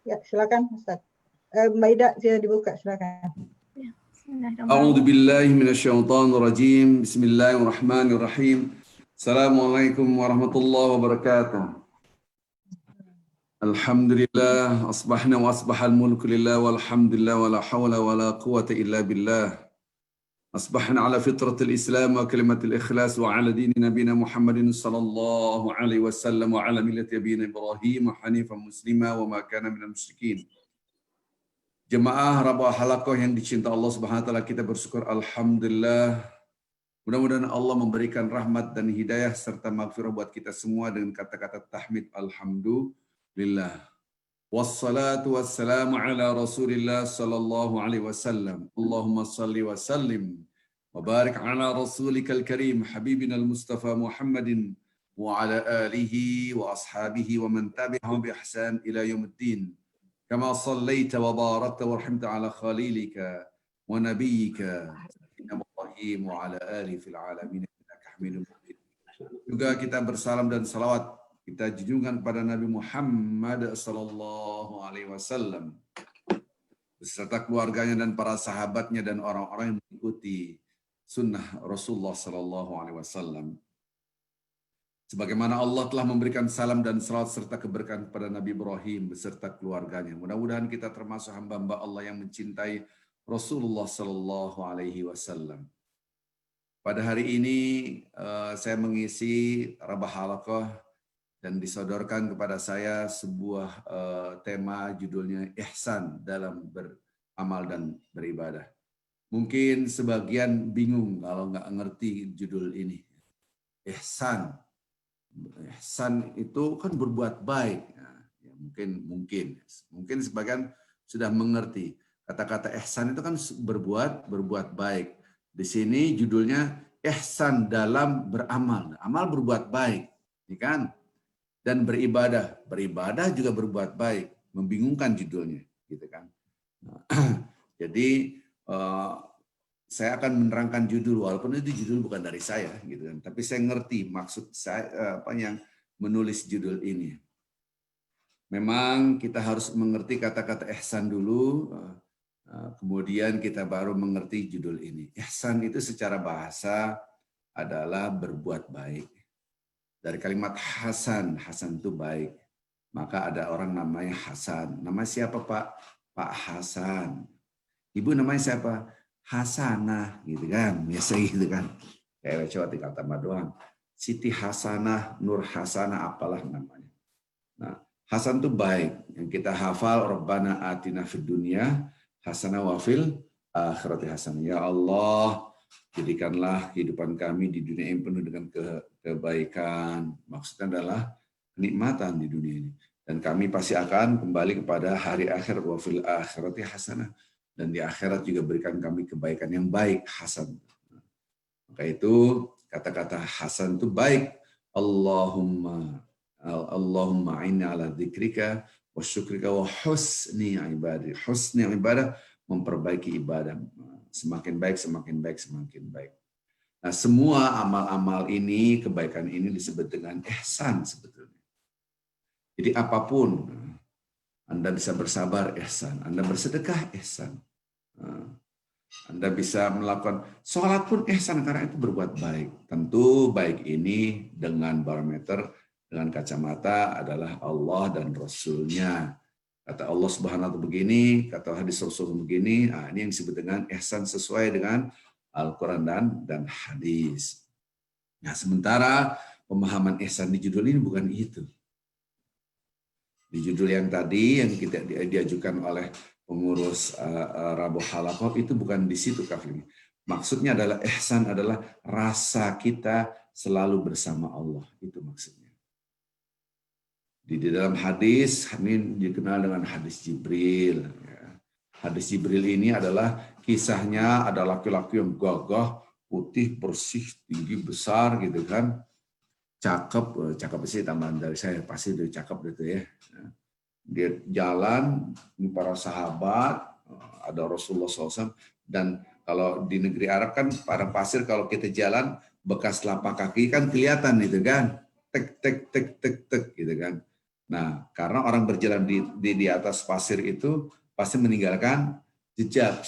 Ya, silakan Ustaz. Mbak Ida, silakan dibuka, silakan. A'udzu billahi minasyaitonir rajim. Bismillahirrahmanirrahim. Assalamualaikum warahmatullahi wabarakatuh. Alhamdulillah asbahna wa asbahal mulku lillah walhamdulillah wala hawla wala quwwata illa billah. أصبحنا على فطرة الإسلام وكلمة الإخلاص وعلى دين نبينا محمد صلى الله عليه وسلم وعلى ملة أبينا إبراهيم حنيفا مسلما وما كان من المشركين. Jemaah Rabah Halaqah yang dicinta Allah Subhanahu wa taala, kita bersyukur alhamdulillah. Mudah-mudahan Allah memberikan rahmat dan hidayah serta maghfirah buat kita semua dengan kata-kata tahmid alhamdulillah. Wassalatu wassalamu ala Rasulillah sallallahu alaihi wasallam. Allahumma salli wa sallim wa barik ala Rasulikal Karim Habibina al-Mustafa Muhammadin wa ala alihi wa ashabihi wa man tabi'ahum bi ihsan ila yaumiddin. Kama sallaita wa barakta wa rahimta ala khalilika wa nabiyyika Ibrahim wa ala alihi fil alamin innaka Hamidum Majid. Juga kita bersalam dan salawat kita junjungan pada Nabi Muhammad sallallahu alaihi wasallam beserta keluarganya dan para sahabatnya dan orang-orang yang mengikuti sunnah Rasulullah sallallahu alaihi wasallam. Sebagaimana Allah telah memberikan salam dan salawat serta keberkahan kepada Nabi Ibrahim beserta keluarganya. Mudah-mudahan kita termasuk hamba-hamba Allah yang mencintai Rasulullah sallallahu alaihi wasallam. Pada hari ini saya mengisi Rabah Halaqah dan disodorkan kepada saya sebuah tema judulnya Ihsan dalam beramal dan beribadah. Mungkin sebagian bingung kalau nggak ngerti judul ini. Ihsan. Ihsan itu kan berbuat baik. Ya, mungkin sebagian sudah mengerti. Kata-kata ihsan itu kan berbuat baik. Di sini judulnya Ihsan dalam beramal. Amal berbuat baik, ya kan? Dan beribadah juga berbuat baik, membingungkan judulnya, gitu kan. Jadi saya akan menerangkan judul, walaupun itu judul bukan dari saya, gitu kan. Tapi saya ngerti maksud saya apa yang menulis judul ini. Memang kita harus mengerti kata-kata ihsan dulu, kemudian kita baru mengerti judul ini. Ihsan itu secara bahasa adalah berbuat baik. Dari kalimat Hasan, Hasan itu baik. Maka ada orang namanya Hasan. Nama siapa Pak? Pak Hasan. Ibu namanya siapa? Hasanah, gitu kan. Biasa gitu kan. Kayak coba tinggal tambah doang. Siti Hasanah, Nur Hasanah, apalah namanya. Nah, Hasan itu baik. Yang kita hafal, Rabbana atina fid dunya hasanah wa fil akhirati hasanah. Ya Allah, jadikanlah kehidupan kami di dunia yang penuh dengan kebaikan. Maksudnya adalah kenikmatan di dunia ini. Dan kami pasti akan kembali kepada hari akhir, wa fil akhirati hasanah. Dan di akhirat juga berikan kami kebaikan yang baik, hasan. Maka itu kata-kata hasan itu baik. Allahumma inna ala dzikrika wa syukrika wa husni ibadah. Husni ibadah, memperbaiki ibadah. Semakin baik, semakin baik, semakin baik. Nah, semua amal-amal ini, kebaikan ini disebut dengan ihsan sebetulnya. Jadi apapun, Anda bisa bersabar, ihsan. Anda bersedekah, ihsan. Anda bisa melakukan sholat pun ihsan, karena itu berbuat baik. Tentu baik ini dengan barometer, dengan kacamata adalah Allah dan Rasul-Nya. Kata Allah Subhanahu wa taala begini, kata hadis Rasul begini. Nah, ini yang disebut dengan ihsan sesuai dengan Al-Quran dan hadis. Nah, sementara pemahaman ihsan di judul ini bukan itu. Di judul yang tadi yang kita diajukan oleh pengurus Rabah Halaqah itu bukan di situ kafirnya. Maksudnya adalah ihsan adalah rasa kita selalu bersama Allah. Itu maksudnya. Di dalam hadis, ini dikenal dengan hadis Jibril. Hadis Jibril ini adalah kisahnya ada laki-laki yang gagah, putih, bersih, tinggi, besar gitu kan. Cakep sih tambahan dari saya, pasti udah cakep gitu ya. Dia jalan, ini para sahabat, ada Rasulullah SAW, dan kalau di negeri Arab kan padang pasir kalau kita jalan, bekas telapak kaki kan kelihatan gitu kan. Tek, tek, tek, tek, tek gitu kan. Nah, karena orang berjalan di atas pasir itu pasti meninggalkan jejak,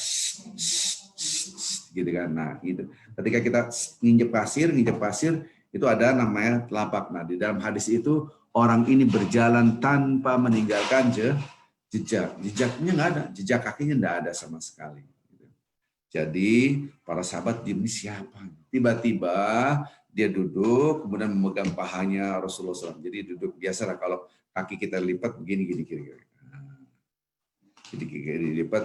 gitu kan. Nah, itu. Ketika kita nginjek pasir itu ada namanya telapak. Nah, di dalam hadis itu orang ini berjalan tanpa meninggalkan jejak. Jejaknya nggak ada, jejak kakinya nggak ada sama sekali. Jadi para sahabat ini siapa? Tiba-tiba dia duduk, kemudian memegang pahanya Rasulullah SAW. Jadi duduk biasa lah kalau kaki kita lipat begini, gini, kira-kira. Jadi dilipat.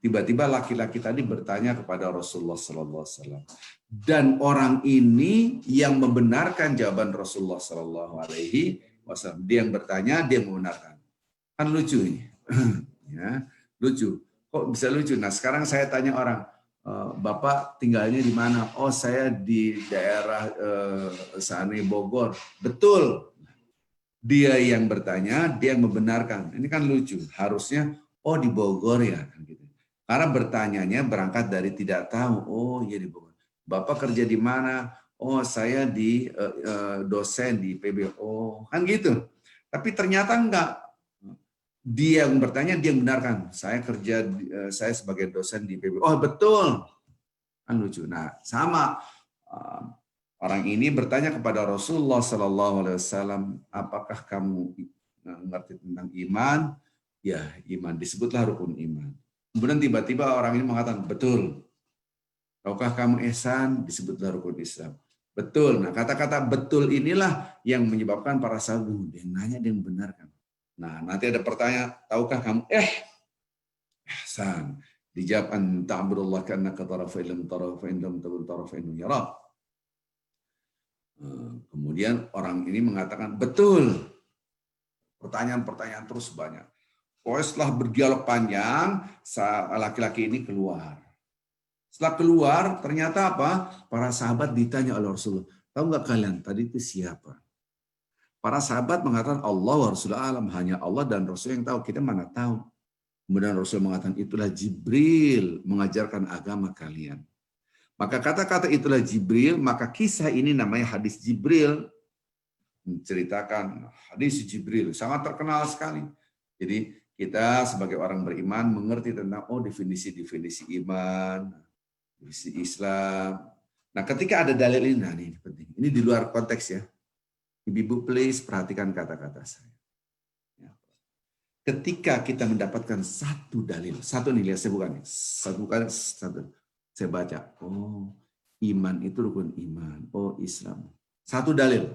Tiba-tiba laki-laki tadi bertanya kepada Rasulullah SAW. Dan orang ini yang membenarkan jawaban Rasulullah SAW. Dia yang bertanya, dia yang membenarkan. Kan lucu ini. Ya, lucu. Kok bisa lucu? Nah, sekarang saya tanya orang, Bapak tinggalnya di mana? Oh, saya di daerah Sani Bogor. Betul. Dia yang bertanya, dia yang membenarkan. Ini kan lucu. Harusnya, oh di Bogor ya. Karena bertanyanya berangkat dari tidak tahu. Oh iya di Bogor. Bapak kerja di mana? Oh saya di dosen di PB. Oh kan gitu. Tapi ternyata enggak. Dia yang bertanya, dia yang benarkan. Saya kerja, saya sebagai dosen di PB. Oh betul. Kan lucu. Nah sama. Orang ini bertanya kepada Rasulullah SAW, apakah kamu mengerti tentang iman? Ya, iman. Disebutlah rukun iman. Kemudian tiba-tiba orang ini mengatakan, betul. Tahukah kamu ihsan? Disebutlah rukun Islam. Betul. Nah, kata-kata betul inilah yang menyebabkan para sahabat, dia nanya, dia membenarkan. Nah, nanti ada pertanyaan, tahukah kamu ihsan? Dijawab, an ta'budullah ka'annaka tarahu fa illam tarahu fa in lam takun tarahu fa innahu yarak. Kemudian orang ini mengatakan, betul. Pertanyaan-pertanyaan terus banyak. Pokoknya setelah berdialog panjang, laki-laki ini keluar. Setelah keluar, ternyata apa? Para sahabat ditanya oleh Rasulullah, tahu nggak kalian tadi itu siapa? Para sahabat mengatakan, Allah wa Rasulullah alam, hanya Allah dan Rasul yang tahu, kita mana tahu. Kemudian Rasul mengatakan, itulah Jibril mengajarkan agama kalian. Maka kata-kata itulah Jibril, maka kisah ini namanya hadis Jibril, menceritakan hadis Jibril, sangat terkenal sekali. Jadi kita sebagai orang beriman mengerti tentang definisi-definisi iman, definisi Islam. Nah ketika ada dalil ini, nah ini penting. Ini di luar konteks ya. Ibu please perhatikan kata-kata saya. Ketika kita mendapatkan satu dalil, satu nih lihat saya bukan, satu. Saya baca, oh iman itu rukun iman, oh Islam. Satu dalil.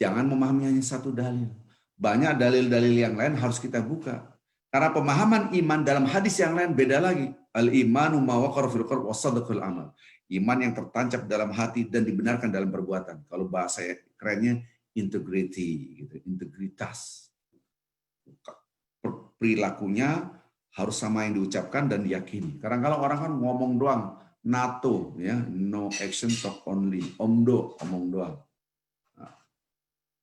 Jangan memahami hanya satu dalil. Banyak dalil-dalil yang lain harus kita buka. Karena pemahaman iman dalam hadis yang lain beda lagi. Al-imanu ma waqara fil qalbi wa sadaqal amal. Iman yang tertancap dalam hati dan dibenarkan dalam perbuatan. Kalau bahasa kerennya integrity, gitu, integritas. Perilakunya harus sama yang diucapkan dan diyakini. Karena kalau orang kan ngomong doang, NATO, ya, no action talk only, omdo, omong doang. Nah,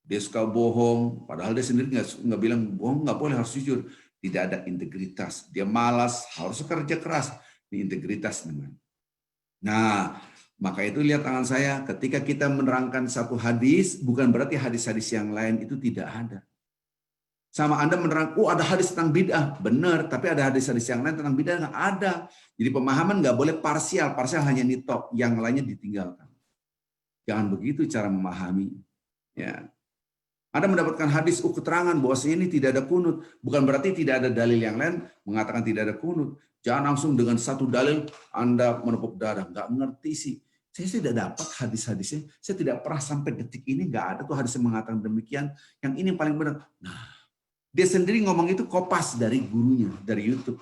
dia suka bohong, padahal dia sendiri nggak bilang bohong, nggak boleh, harus jujur. Tidak ada integritas. Dia malas, harus kerja keras. Di integritas namanya. Nah, maka itu lihat tangan saya, ketika kita menerangkan satu hadis, bukan berarti hadis-hadis yang lain itu tidak ada. Sama Anda menerang, ada hadis tentang bid'ah. Benar, tapi ada hadis-hadis yang lain tentang bid'ah nggak ada. Jadi pemahaman nggak boleh parsial. Parsial hanya nitop, yang lainnya ditinggalkan. Jangan begitu cara memahami. Ya. Anda mendapatkan hadis keterangan bahwa ini tidak ada kunut. Bukan berarti tidak ada dalil yang lain mengatakan tidak ada kunut. Jangan langsung dengan satu dalil Anda menepuk dada. Nggak ngerti sih. Saya tidak dapat hadis-hadisnya. Saya tidak pernah sampai detik ini nggak ada tuh hadis yang mengatakan demikian. Yang ini yang paling benar. Nah, dia sendiri ngomong itu kopas dari gurunya, dari YouTube.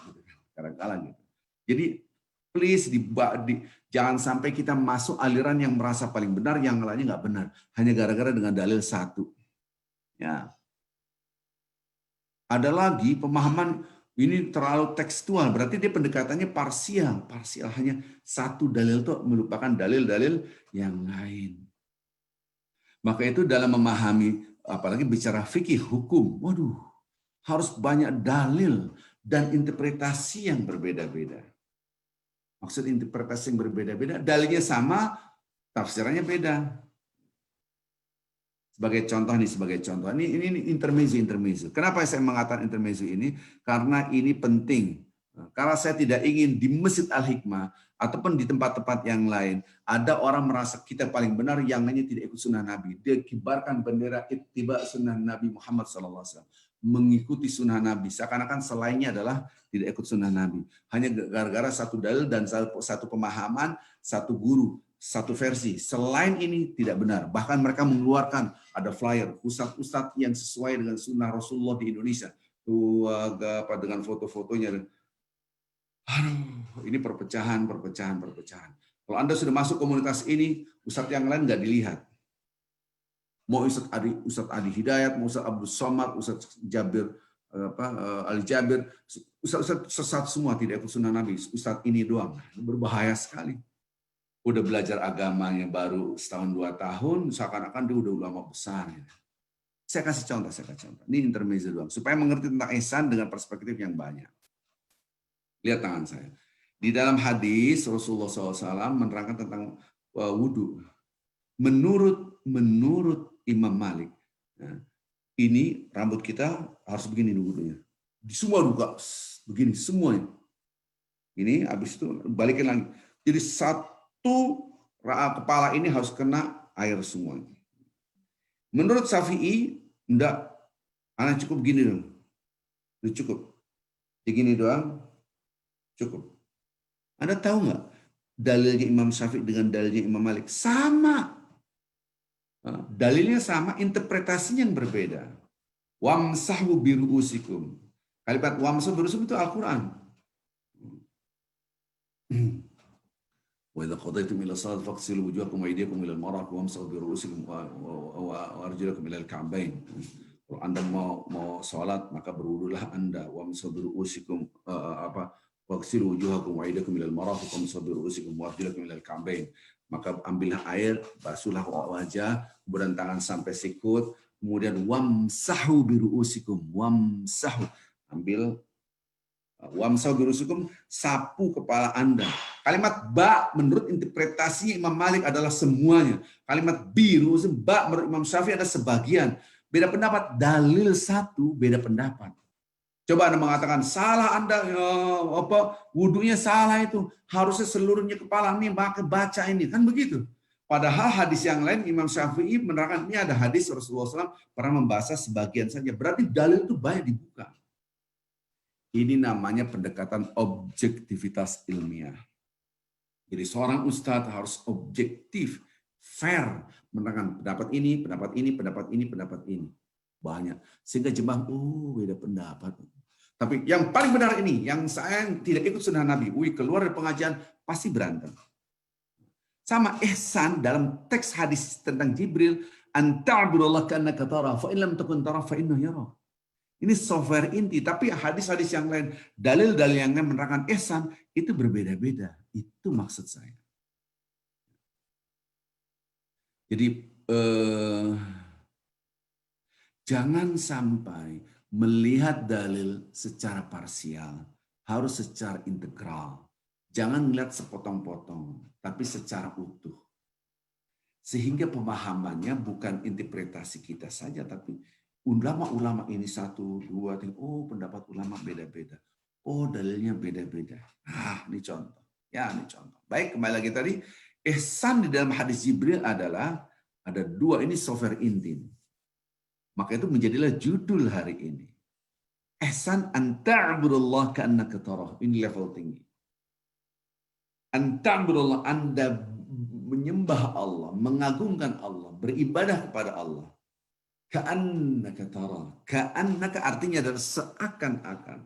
Kadang-kadang gitu. Jadi please jangan sampai kita masuk aliran yang merasa paling benar, yang lainnya nggak benar. Hanya gara-gara dengan dalil satu. Ya. Ada lagi pemahaman ini terlalu tekstual, berarti dia pendekatannya parsial. Parsial hanya satu dalil itu melupakan dalil-dalil yang lain. Maka itu dalam memahami, apalagi bicara fikih hukum, waduh, harus banyak dalil dan interpretasi yang berbeda-beda. Maksud interpretasi yang berbeda-beda, dalilnya sama, tafsirannya beda. Sebagai contoh nih, sebagai contoh. Ini intermezzo. Kenapa saya mengatakan intermezzo ini? Karena ini penting. Karena saya tidak ingin di Masjid Al-Hikmah ataupun di tempat-tempat yang lain ada orang merasa kita paling benar yang hanya tidak ikut sunnah Nabi. Dia kibarkan bendera ittiba sunnah Nabi Muhammad SAW. Mengikuti sunnah Nabi. Seakan-akan selainnya adalah tidak ikut sunnah Nabi. Hanya gara-gara satu dalil dan satu pemahaman, satu guru, satu versi. Selain ini tidak benar. Bahkan mereka mengeluarkan ada flyer ustadz-ustadz yang sesuai dengan sunnah Rasulullah di Indonesia. Tuh dengan foto-fotonya. Aduh, ini perpecahan. Kalau Anda sudah masuk komunitas ini, ustadz yang lain nggak dilihat. Mau Ustadz Adi Hidayat, mau Ustadz Abdul Somad, Ustadz Jabir, Ali Jabir, Ustadz sesat semua tidak ikut sunnah Nabi. Ustadz ini doang, berbahaya sekali. Udah belajar agamanya baru setahun 2 tahun, seakan-akan dia udah ulama besar. Saya kasih contoh. Ini intermezzo doang, supaya mengerti tentang ihsan dengan perspektif yang banyak. Lihat tangan saya. Di dalam hadis Rasulullah SAW menerangkan tentang wudhu. Menurut Imam Malik, ini rambut kita harus begini wudhunya. Di semua buka begini semuanya. Ini habis itu balikin lagi. Jadi satu kepala ini harus kena air semuanya. Menurut Syafi'i, enggak. Anak cukup gini dong. Udah cukup. Begini doang. Cukup. Anda tahu nggak dalilnya Imam Syafi'i dengan dalilnya Imam Malik? Sama. Dalilnya sama, interpretasinya yang berbeda. Wamsahu biru'usikum. Kalimat wamsahu biru'usikum itu Al-Quran. Wa idza qadaytum ila salat faghsilu wujuhakum wa aydiyakum ila al-marafiq wamsahu biru'usikum wa arjulakum ila al-ka'bain. Kalau Anda mau salat maka berwudulah Anda. Wamsahu biru'usikum faghsilu wujuhakum wa aydiyakum ila al-marafiq wamsahu biru'usikum wa arjulakum ila al-ka'bain. Maka ambillah air, basuhlah wajah, kemudian tangan sampai sikut, kemudian wamsahu biru'usikum, wamsahu. Ambil wamsahu biru'usikum, sapu kepala Anda. Kalimat ba menurut interpretasi Imam Malik adalah semuanya. Kalimat biru'usikum, ba menurut Imam Syafi'i ada sebagian. Beda pendapat, dalil satu, beda pendapat. Coba Anda mengatakan salah Anda, wudhunya salah itu, harusnya seluruhnya kepala nih baca ini, kan begitu. Padahal hadis yang lain Imam Syafi'i menerangkan ini ada hadis Rasulullah SAW pernah membahas sebagian saja, berarti dalil itu banyak dibuka. Ini namanya pendekatan objektivitas ilmiah. Jadi seorang ustadz harus objektif, fair, menerangkan pendapat ini, pendapat ini. Banyak. Sehingga jemaah, beda pendapat. Tapi yang paling benar ini, yang saya tidak ikut sunnah Nabi, keluar dari pengajian, pasti berantem. Sama ihsan dalam teks hadis tentang Jibril, anta'budallah ka'annaka tara, fa in lam takun tara fa innahu yara. Ini software inti, tapi hadis-hadis yang lain, dalil-dalil yang lain menerangkan ihsan, itu berbeda-beda. Itu maksud saya. Jadi, jangan sampai melihat dalil secara parsial, harus secara integral. Jangan melihat sepotong-potong, tapi secara utuh. Sehingga pemahamannya bukan interpretasi kita saja, tapi ulama-ulama ini 1, 2, 3, pendapat ulama beda-beda. Dalilnya beda-beda. Ini contoh. Ini contoh. Baik, kembali lagi tadi. Ihsan di dalam hadis Jibril adalah, ada 2, ini software inti. Maka itu menjadilah judul hari ini. Ihsan anta'budullah ka'annaka tarah. Ini level tinggi. Anta'budullah, Anda menyembah Allah, mengagungkan Allah, beribadah kepada Allah. Ka'annaka tarah. Ka'annaka artinya adalah seakan-akan.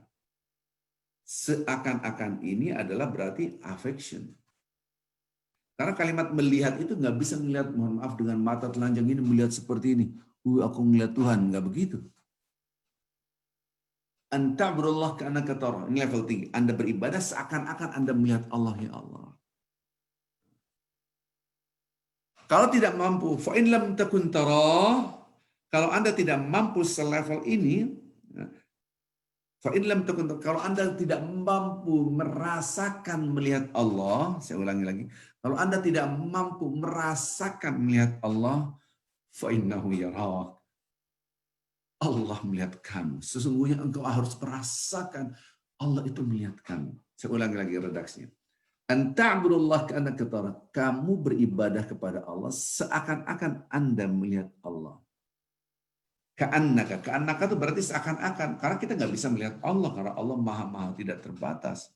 Seakan-akan ini adalah berarti affection. Karena kalimat melihat itu nggak bisa melihat, mohon maaf, dengan mata telanjang ini melihat seperti ini. Aku melihat Tuhan, nggak begitu. Anta'budullah ka'annaka tarah. Ini level tinggi. Anda beribadah seakan-akan Anda melihat Allah, ya Allah. Kalau tidak mampu, fa in lam takun tarah, kalau Anda tidak mampu selevel ini, fa in lam takun tarah, kalau Anda tidak mampu merasakan melihat Allah, saya ulangi lagi, kalau Anda tidak mampu merasakan melihat Allah, fa innahu yarak. Allah melihat kamu. Sesungguhnya engkau harus merasakan Allah itu melihat kamu. Saya ulangi lagi redaksinya. An ta'budullah ka'annaka tarah. Kamu beribadah kepada Allah seakan-akan Anda melihat Allah. Ka'annaka itu berarti seakan-akan. Karena kita nggak bisa melihat Allah. Karena Allah maha tidak terbatas.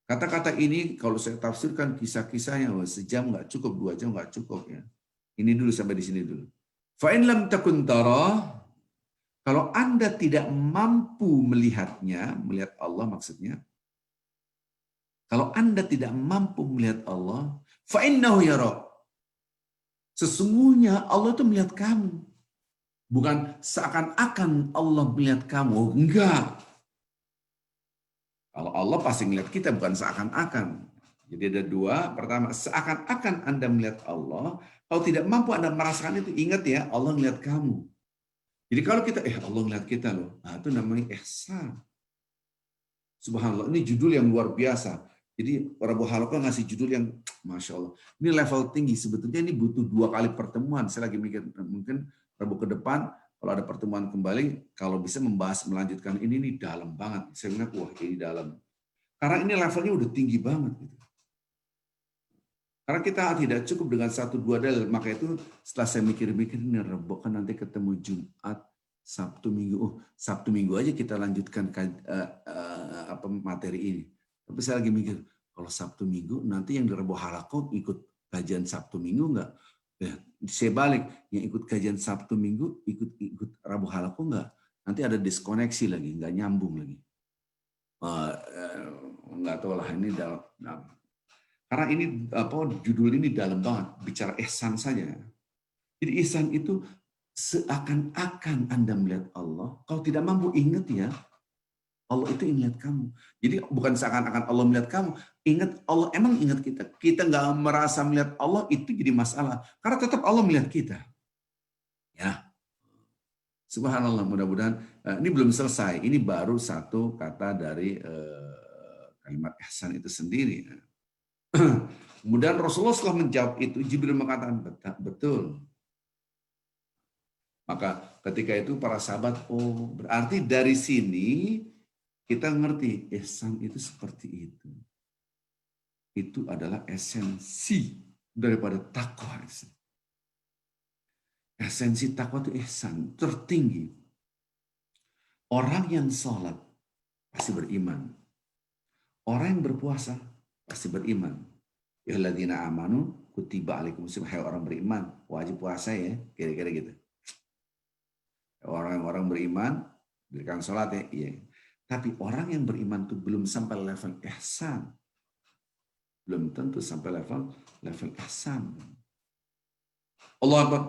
Kata-kata ini kalau saya tafsirkan kisah-kisahnya, sejam nggak cukup, 2 jam nggak cukup ya. Ini dulu sampai di sini dulu. Fa in lam takun tarah. Kalau Anda tidak mampu melihatnya, melihat Allah maksudnya. Kalau Anda tidak mampu melihat Allah, fa innahu yarak. Sesungguhnya Allah itu melihat kamu. Bukan seakan-akan Allah melihat kamu. Enggak. Kalau Allah pasti melihat kita, bukan seakan-akan. Jadi ada 2. Pertama, seakan-akan Anda melihat Allah. Kalau tidak mampu Anda merasakan itu, ingat ya, Allah melihat kamu. Jadi kalau kita, Allah melihat kita loh. Nah, itu namanya ihsan. Subhanallah, ini judul yang luar biasa. Jadi Rabu Halaqah ngasih judul yang Masya Allah. Ini level tinggi. Sebetulnya ini butuh 2 kali pertemuan. Saya lagi mikir, mungkin Rabu ke depan, kalau ada pertemuan kembali, kalau bisa membahas, melanjutkan ini dalam banget. Saya bilang, wah ini dalam. Karena ini levelnya udah tinggi banget. Gitu. Karena kita tidak cukup dengan 1-2 dalil. Maka itu setelah saya mikir-mikir, ini Rabu kan nanti ketemu Jumat, Sabtu, Minggu. Sabtu, Minggu aja kita lanjutkan materi ini. Tapi saya lagi mikir, kalau Sabtu, Minggu, nanti yang di Rabu Halaqah ikut kajian Sabtu, Minggu enggak? Ya, saya balik, yang ikut kajian Sabtu, Minggu, ikut Rabu Halaqah enggak? Nanti ada diskoneksi lagi, enggak nyambung lagi. Enggak tahu lah, ini dalam. Karena ini judul ini dalam banget, bicara ihsan saja. Jadi ihsan itu seakan-akan Anda melihat Allah. Kalau tidak mampu, ingat ya, Allah itu ingat kamu. Jadi bukan seakan-akan Allah melihat kamu. Ingat Allah, emang ingat kita. Kita nggak merasa melihat Allah, itu jadi masalah. Karena tetap Allah melihat kita. Ya, subhanallah, mudah-mudahan. Ini belum selesai. Ini baru satu kata dari kalimat ihsan itu sendiri. Kemudian Rasulullah setelah menjawab itu, Jibril mengatakan, betul. Maka ketika itu para sahabat, berarti dari sini kita ngerti ihsan itu seperti itu. Itu adalah esensi daripada takwa. Esensi takwa itu ihsan tertinggi. Orang yang sholat pasti beriman. Orang yang berpuasa pasti beriman. Ya alladzina amanu kutiba alaikumusiyam, hai orang beriman, wajib puasa ya, kira-kira gitu. Orang-orang beriman berikan sholat ya, iya. Tapi orang yang beriman itu belum sampai level ihsan. Belum tentu sampai level ihsan. Allah Akbar.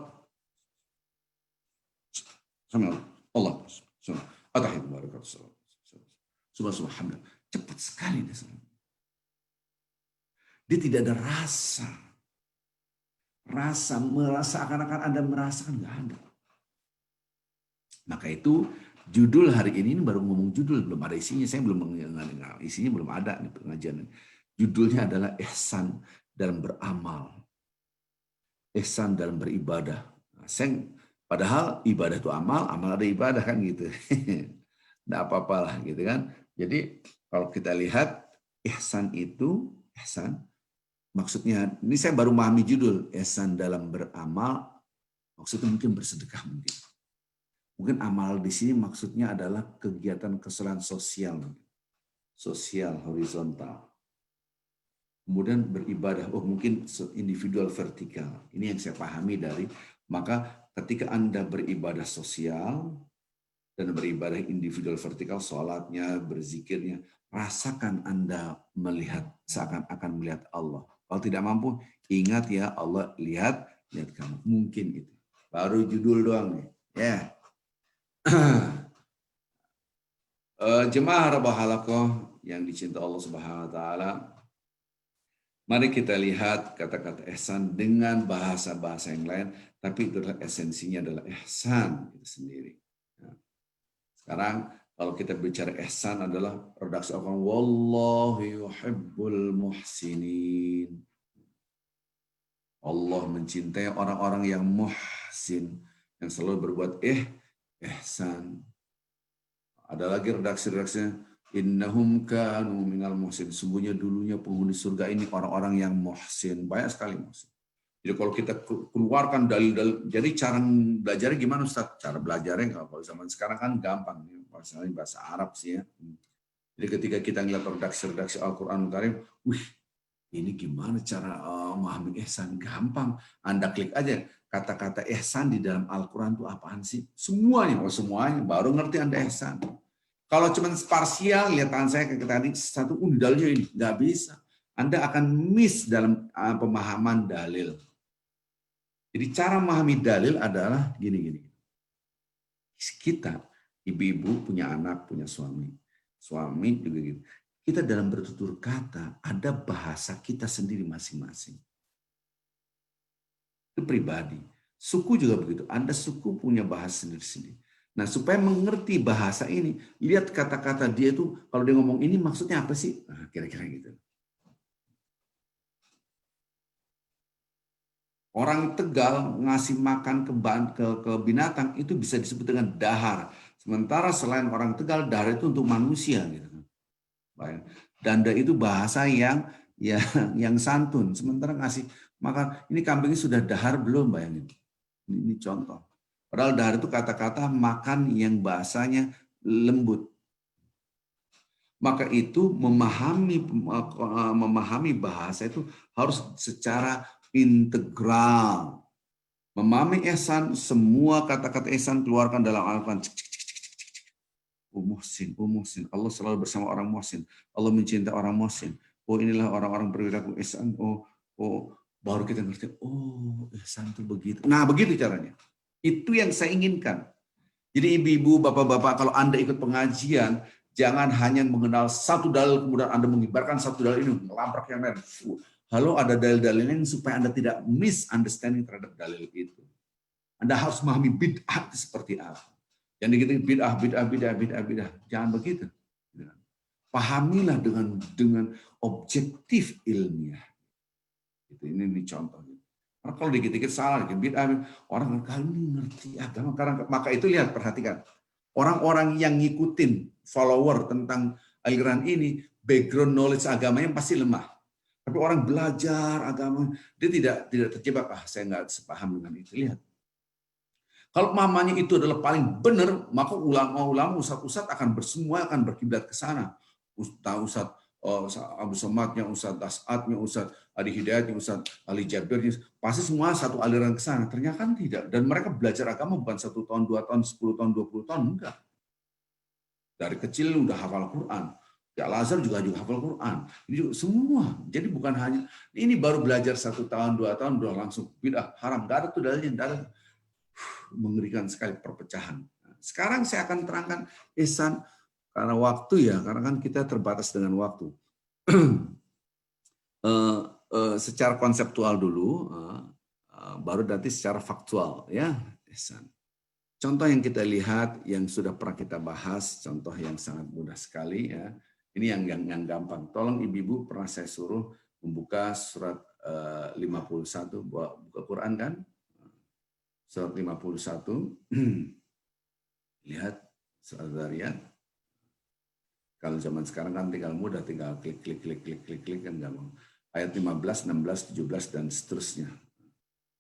Allah. Subhanallah. Cepat sekali dia. Dia tidak ada rasa. Merasa akan Anda merasakan, nggak ada. Maka itu judul hari ini baru ngomong judul, belum ada isinya. Saya belum mengenal isinya, belum ada nih pengajian. Judulnya adalah ihsan dalam beramal. Ihsan dalam beribadah. Padahal ibadah itu amal ada ibadah kan gitu. Nggak apa-apalah gitu kan. Jadi kalau kita lihat ihsan itu, maksudnya, ini saya baru memahami judul, ihsan dalam beramal, maksudnya mungkin bersedekah mungkin. Mungkin amal di sini maksudnya adalah kegiatan kesalahan sosial horizontal. Kemudian beribadah, mungkin individual vertikal. Ini yang saya pahami dari, maka ketika Anda beribadah sosial dan beribadah individual vertikal, sholatnya, berzikirnya, rasakan Anda melihat, seakan-akan melihat Allah. Kalau tidak mampu, ingat ya, Allah lihat kamu. Mungkin itu. Baru judul doang nih. Ya. Jemaah Rabu Halaqah yang dicintai Allah Subhanahu wa taala. Mari kita lihat kata-kata ihsan dengan bahasa-bahasa yang lain, tapi itu adalah esensinya adalah ihsan itu sendiri. Sekarang kalau kita bicara ihsan adalah redaksi Al-Quran, wallahu yuhibbul muhsinin. Allah mencintai orang-orang yang muhsin, yang selalu berbuat ihsan. Ada lagi redaksi-redaksinya, innahum kanu minal muhsin. Sungguhnya dulunya penghuni surga ini orang-orang yang muhsin. Banyak sekali muhsin. Jadi kalau kita keluarkan dalil-dalil, jadi cara belajarnya gimana Ustaz? Cara belajarnya kalau zaman sekarang kan gampang, misalnya bahasa Arab sih ya. Jadi ketika kita ngeliat redaksi-redaksi Al-Quran Karim, wih, ini gimana cara memahami ihsan? Gampang. Anda klik aja kata-kata ihsan di dalam Al-Quran itu apaan sih? Semuanya, semuanya. Baru ngerti Anda ihsan. Kalau cuma parsial, lihat tangan saya ke tadi, satu dalilnya ini. Nggak bisa. Anda akan miss dalam pemahaman dalil. Jadi cara memahami dalil adalah gini-gini. Kita, ibu-ibu punya anak, punya suami. Suami juga gitu. Kita dalam bertutur kata, ada bahasa kita sendiri masing-masing. Itu pribadi. Suku juga begitu. Anda suku punya bahasa sendiri-sendiri. Nah, supaya mengerti bahasa ini, lihat kata-kata dia itu, kalau dia ngomong ini maksudnya apa sih? Nah, kira-kira gitu. Orang Tegal ngasih makan ke binatang itu bisa disebut dengan dahar. Sementara selain orang Tegal, dahar itu untuk manusia gitu. Danda itu bahasa yang santun. Sementara ngasih makan, ini kambingnya sudah dahar belum, bayangin. Ini contoh. Padahal dahar itu kata-kata makan yang bahasanya lembut. Maka itu memahami bahasa itu harus secara integral. Memahami ihsan, semua kata-kata ihsan keluarkan dalam Al-Quran. Muhsin. Allah selalu bersama orang muhsin. Allah mencintai orang muhsin. Oh, inilah orang-orang berperilaku ihsan. Oh, baru kita ngerti. Oh, ihsan itu begitu. Nah, begitu caranya. Itu yang saya inginkan. Jadi ibu-ibu, bapak-bapak, kalau Anda ikut pengajian, jangan hanya mengenal satu dalil, kemudian Anda mengibarkan satu dalil ini, melabrak yang lain. Halo, ada dalil-dalil lain supaya Anda tidak misunderstanding terhadap dalil itu. Anda harus memahami bid'ah seperti apa. Yang dikit bid'ah. Jangan begitu. Pahamilah dengan objektif ilmiah. Ini contoh. Karena kalau dikit-dikit salah, bid'ah, orang kali ini ngerti agama. Maka itu lihat, perhatikan. Orang-orang yang ngikutin follower tentang aliran ini, background knowledge agamanya pasti lemah. Tapi orang belajar agama, dia tidak terjebak. Saya nggak sepaham dengan itu. Lihat. Kalau mamanya itu adalah paling benar, maka ulama-ulama, ustadz-ustadz akan bersemua akan berkiblat ke sana. Ustadz Abu Somadnya, Ustadz Das'atnya, Ustadz Adi Hidayatnya, Ustadz Ali Jabirnya, pasti semua satu aliran ke sana. Ternyata kan tidak. Dan mereka belajar agama bukan 1 tahun, 2 tahun, 10 tahun, 20 tahun, enggak. Dari kecil udah hafal Quran. Ya, Al-Azhar juga hafal Quran. Ini juga semua. Jadi bukan hanya, ini baru belajar 1 tahun, 2 tahun, udah langsung bid'ah, haram. Enggak ada tuh dalilnya. Mengerikan sekali perpecahan. Sekarang saya akan terangkan ihsan karena waktu ya, karena kan kita terbatas dengan waktu. Secara konseptual dulu, baru nanti secara faktual ya ihsan. Contoh yang kita lihat yang sudah pernah kita bahas, contoh yang sangat mudah sekali ya. Ini yang gampang. Tolong ibu-ibu pernah saya suruh membuka surat 51, buka Quran kan? Surat 51. Lihat surat Zariyat. Kalau zaman sekarang kan tinggal mudah, tinggal klik kan gampang. Ayat 15, 16, 17 dan seterusnya.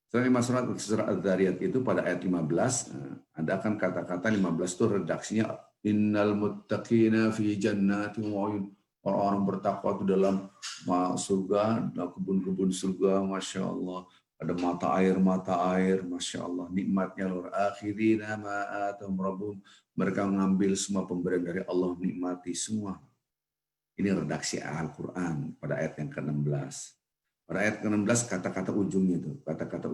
Surat Al-Zariyat itu pada ayat 15, ada kan kata-kata 15 itu redaksinya innal muttaqina fi jannatin wa uyun. Orang-orang bertakwa itu dalam surga, kebun-kebun surga, Masya Allah. Ada mata air, Masya Allah. Nikmatnya luar akhirina ma'atum rabbum. Mereka mengambil semua pemberian dari Allah, nikmati semua. Ini redaksi Al-Quran pada ayat yang ke-16. Pada ayat ke-16 kata-kata ujungnya itu, kata-kata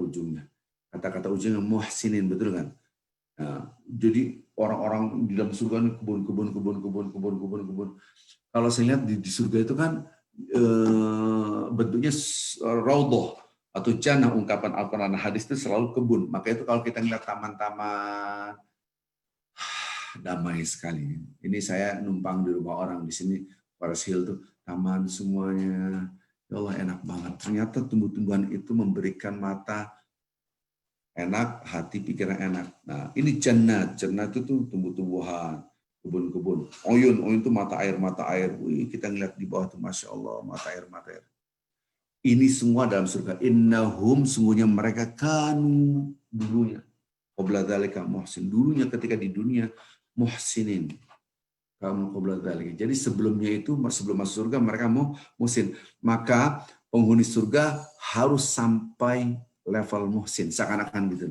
ujungnya muhsinin, betul kan? Nah, jadi orang-orang di dalam surga ini kebun. Kalau saya lihat di surga itu kan bentuknya raudhah atau jannah, ungkapan Al-Quran hadis itu selalu kebun. Maka itu kalau kita lihat taman-taman, damai sekali. Ini saya numpang di rumah orang di sini, Paris Hill tuh taman semuanya. Ya Allah, enak banget. Ternyata tumbuh-tumbuhan itu memberikan mata enak, hati pikiran enak. Nah, ini jannat. Jannat itu tuh tumbuh-tumbuhan, kebun-kebun. Oyun itu mata air. Wih, kita ngeliat di bawah tuh, Masya Allah, mata air. Ini semua dalam surga. Innahum, sungguhnya mereka kanu dulunya. Qabla dzalika muhsin. Dulunya ketika di dunia, muhsinin. Kamu qabla dzalika. Jadi sebelumnya itu, sebelum masuk surga, mereka mau muhsin. Maka penghuni surga harus sampai level muhsin, seakan-akan gitu.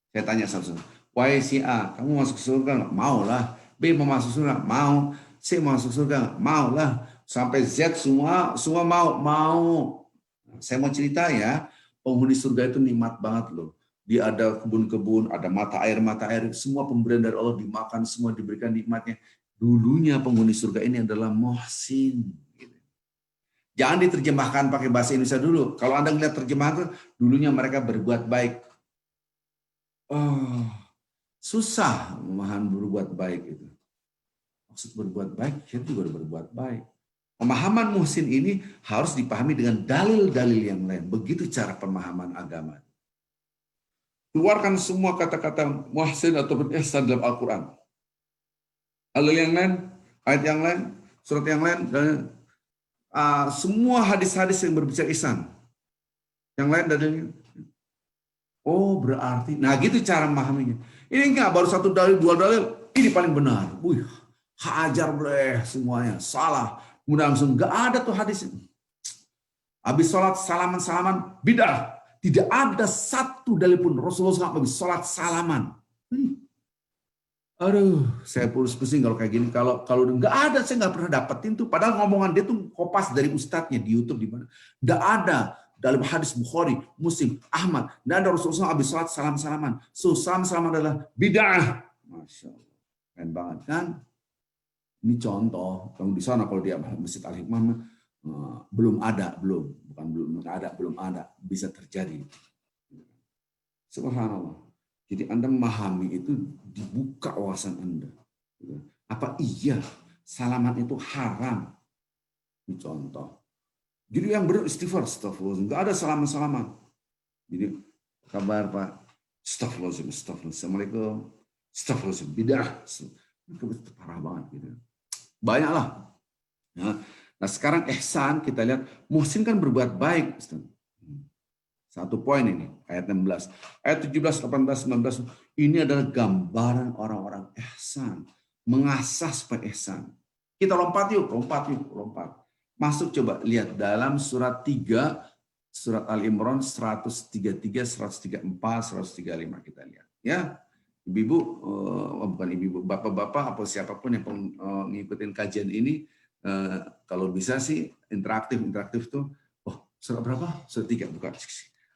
Saya tanya satu-satu, wahai si A, kamu masuk surga nggak? Mau lah. B mau masuk surga? Mau. C mau masuk surga? Mau lah. Sampai Z semua mau. Saya mau cerita ya, penghuni surga itu nikmat banget loh. Dia ada kebun-kebun, ada mata air, semua pemberian dari Allah dimakan, semua diberikan nikmatnya. Dulunya penghuni surga ini adalah muhsin. Jangan diterjemahkan pakai bahasa Indonesia dulu. Kalau Anda melihat terjemahan, dulunya mereka berbuat baik. Oh, susah memahami berbuat baik itu. Maksud berbuat baik, kita juga berbuat baik. Pemahaman muhsin ini harus dipahami dengan dalil-dalil yang lain. Begitu cara pemahaman agama. Keluarkan semua kata-kata muhsin atau ihsan dalam Al-Quran. Dalil yang lain, ayat yang lain, surat yang lain, dan semua hadis-hadis yang berbicara ihsan. Yang lain dalilnya. Oh berarti, nah gitu cara memahaminya. Ini enggak baru satu dalil, dua dalil, ini paling benar. Wih, hajar bleh semuanya, salah. Kemudian langsung enggak ada tuh hadis. Habis sholat salaman, bidah. Tidak ada satu dalil pun Rasulullah SAW habis sholat salaman. Aduh, saya pusing kalau kayak gini. Kalau nggak ada, saya nggak pernah dapetin tuh. Padahal ngomongan dia tuh kopas dari ustadznya di YouTube di mana. Nggak ada dalam hadis Bukhari, Muslim, Ahmad. Nggak ada Rasulullah habis sholat salam-salaman. So salam-salaman adalah bid'ah. Masya Allah, keren banget kan? Ini contoh. Kalau di sana kalau dia Masjid Al Hikmah belum ada. Bisa terjadi. Subhanallah. Jadi Anda memahami itu, dibuka wawasan Anda. Apa iya salaman itu haram? Ini contoh. Jadi yang beristighfar, astagfirullah. Enggak ada salaman-salaman. Jadi kabar Pak, astagfirullah, assalamualaikum, astagfirullah, bidah. Itu parah banget. Gitu. Banyaklah. Nah sekarang ihsan kita lihat, muhsin kan berbuat baik. Satu poin ini, ayat 16. Ayat 17, 18, 19, ini adalah gambaran orang-orang ihsan. Mengasah supaya ihsan. Kita lompat yuk. Masuk coba, lihat dalam surat 3, surat Al-Imran 133, 134, 135 kita lihat. Ya, ibu-ibu, bukan ibu-ibu, bapak-bapak, atau siapapun yang mengikuti kajian ini, kalau bisa sih interaktif tuh, oh surat berapa? Surat 3, bukan.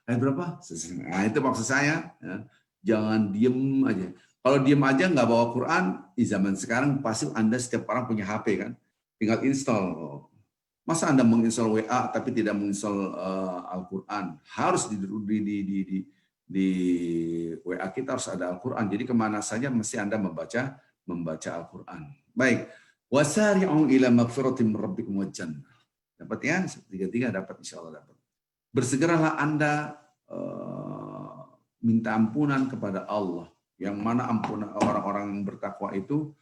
Ayat berapa? Nah, itu maksud saya. Ya. Jangan diem aja. Kalau diem aja nggak bawa Quran, di zaman sekarang pasti Anda setiap orang punya HP kan, tinggal install. Masa Anda menginstal WA tapi tidak menginstal Al-Quran? Harus di WA kita harus ada Al-Quran. Jadi kemana saja mesti Anda membaca Al-Quran. Baik. Wasari'u ila magfiratin min rabbikum wa jannah. Dapat ya? Tiga dapat, insya Allah dapat. Bersegeralah Anda minta ampunan kepada Allah. Yang mana ampunan orang-orang yang bertakwa itu,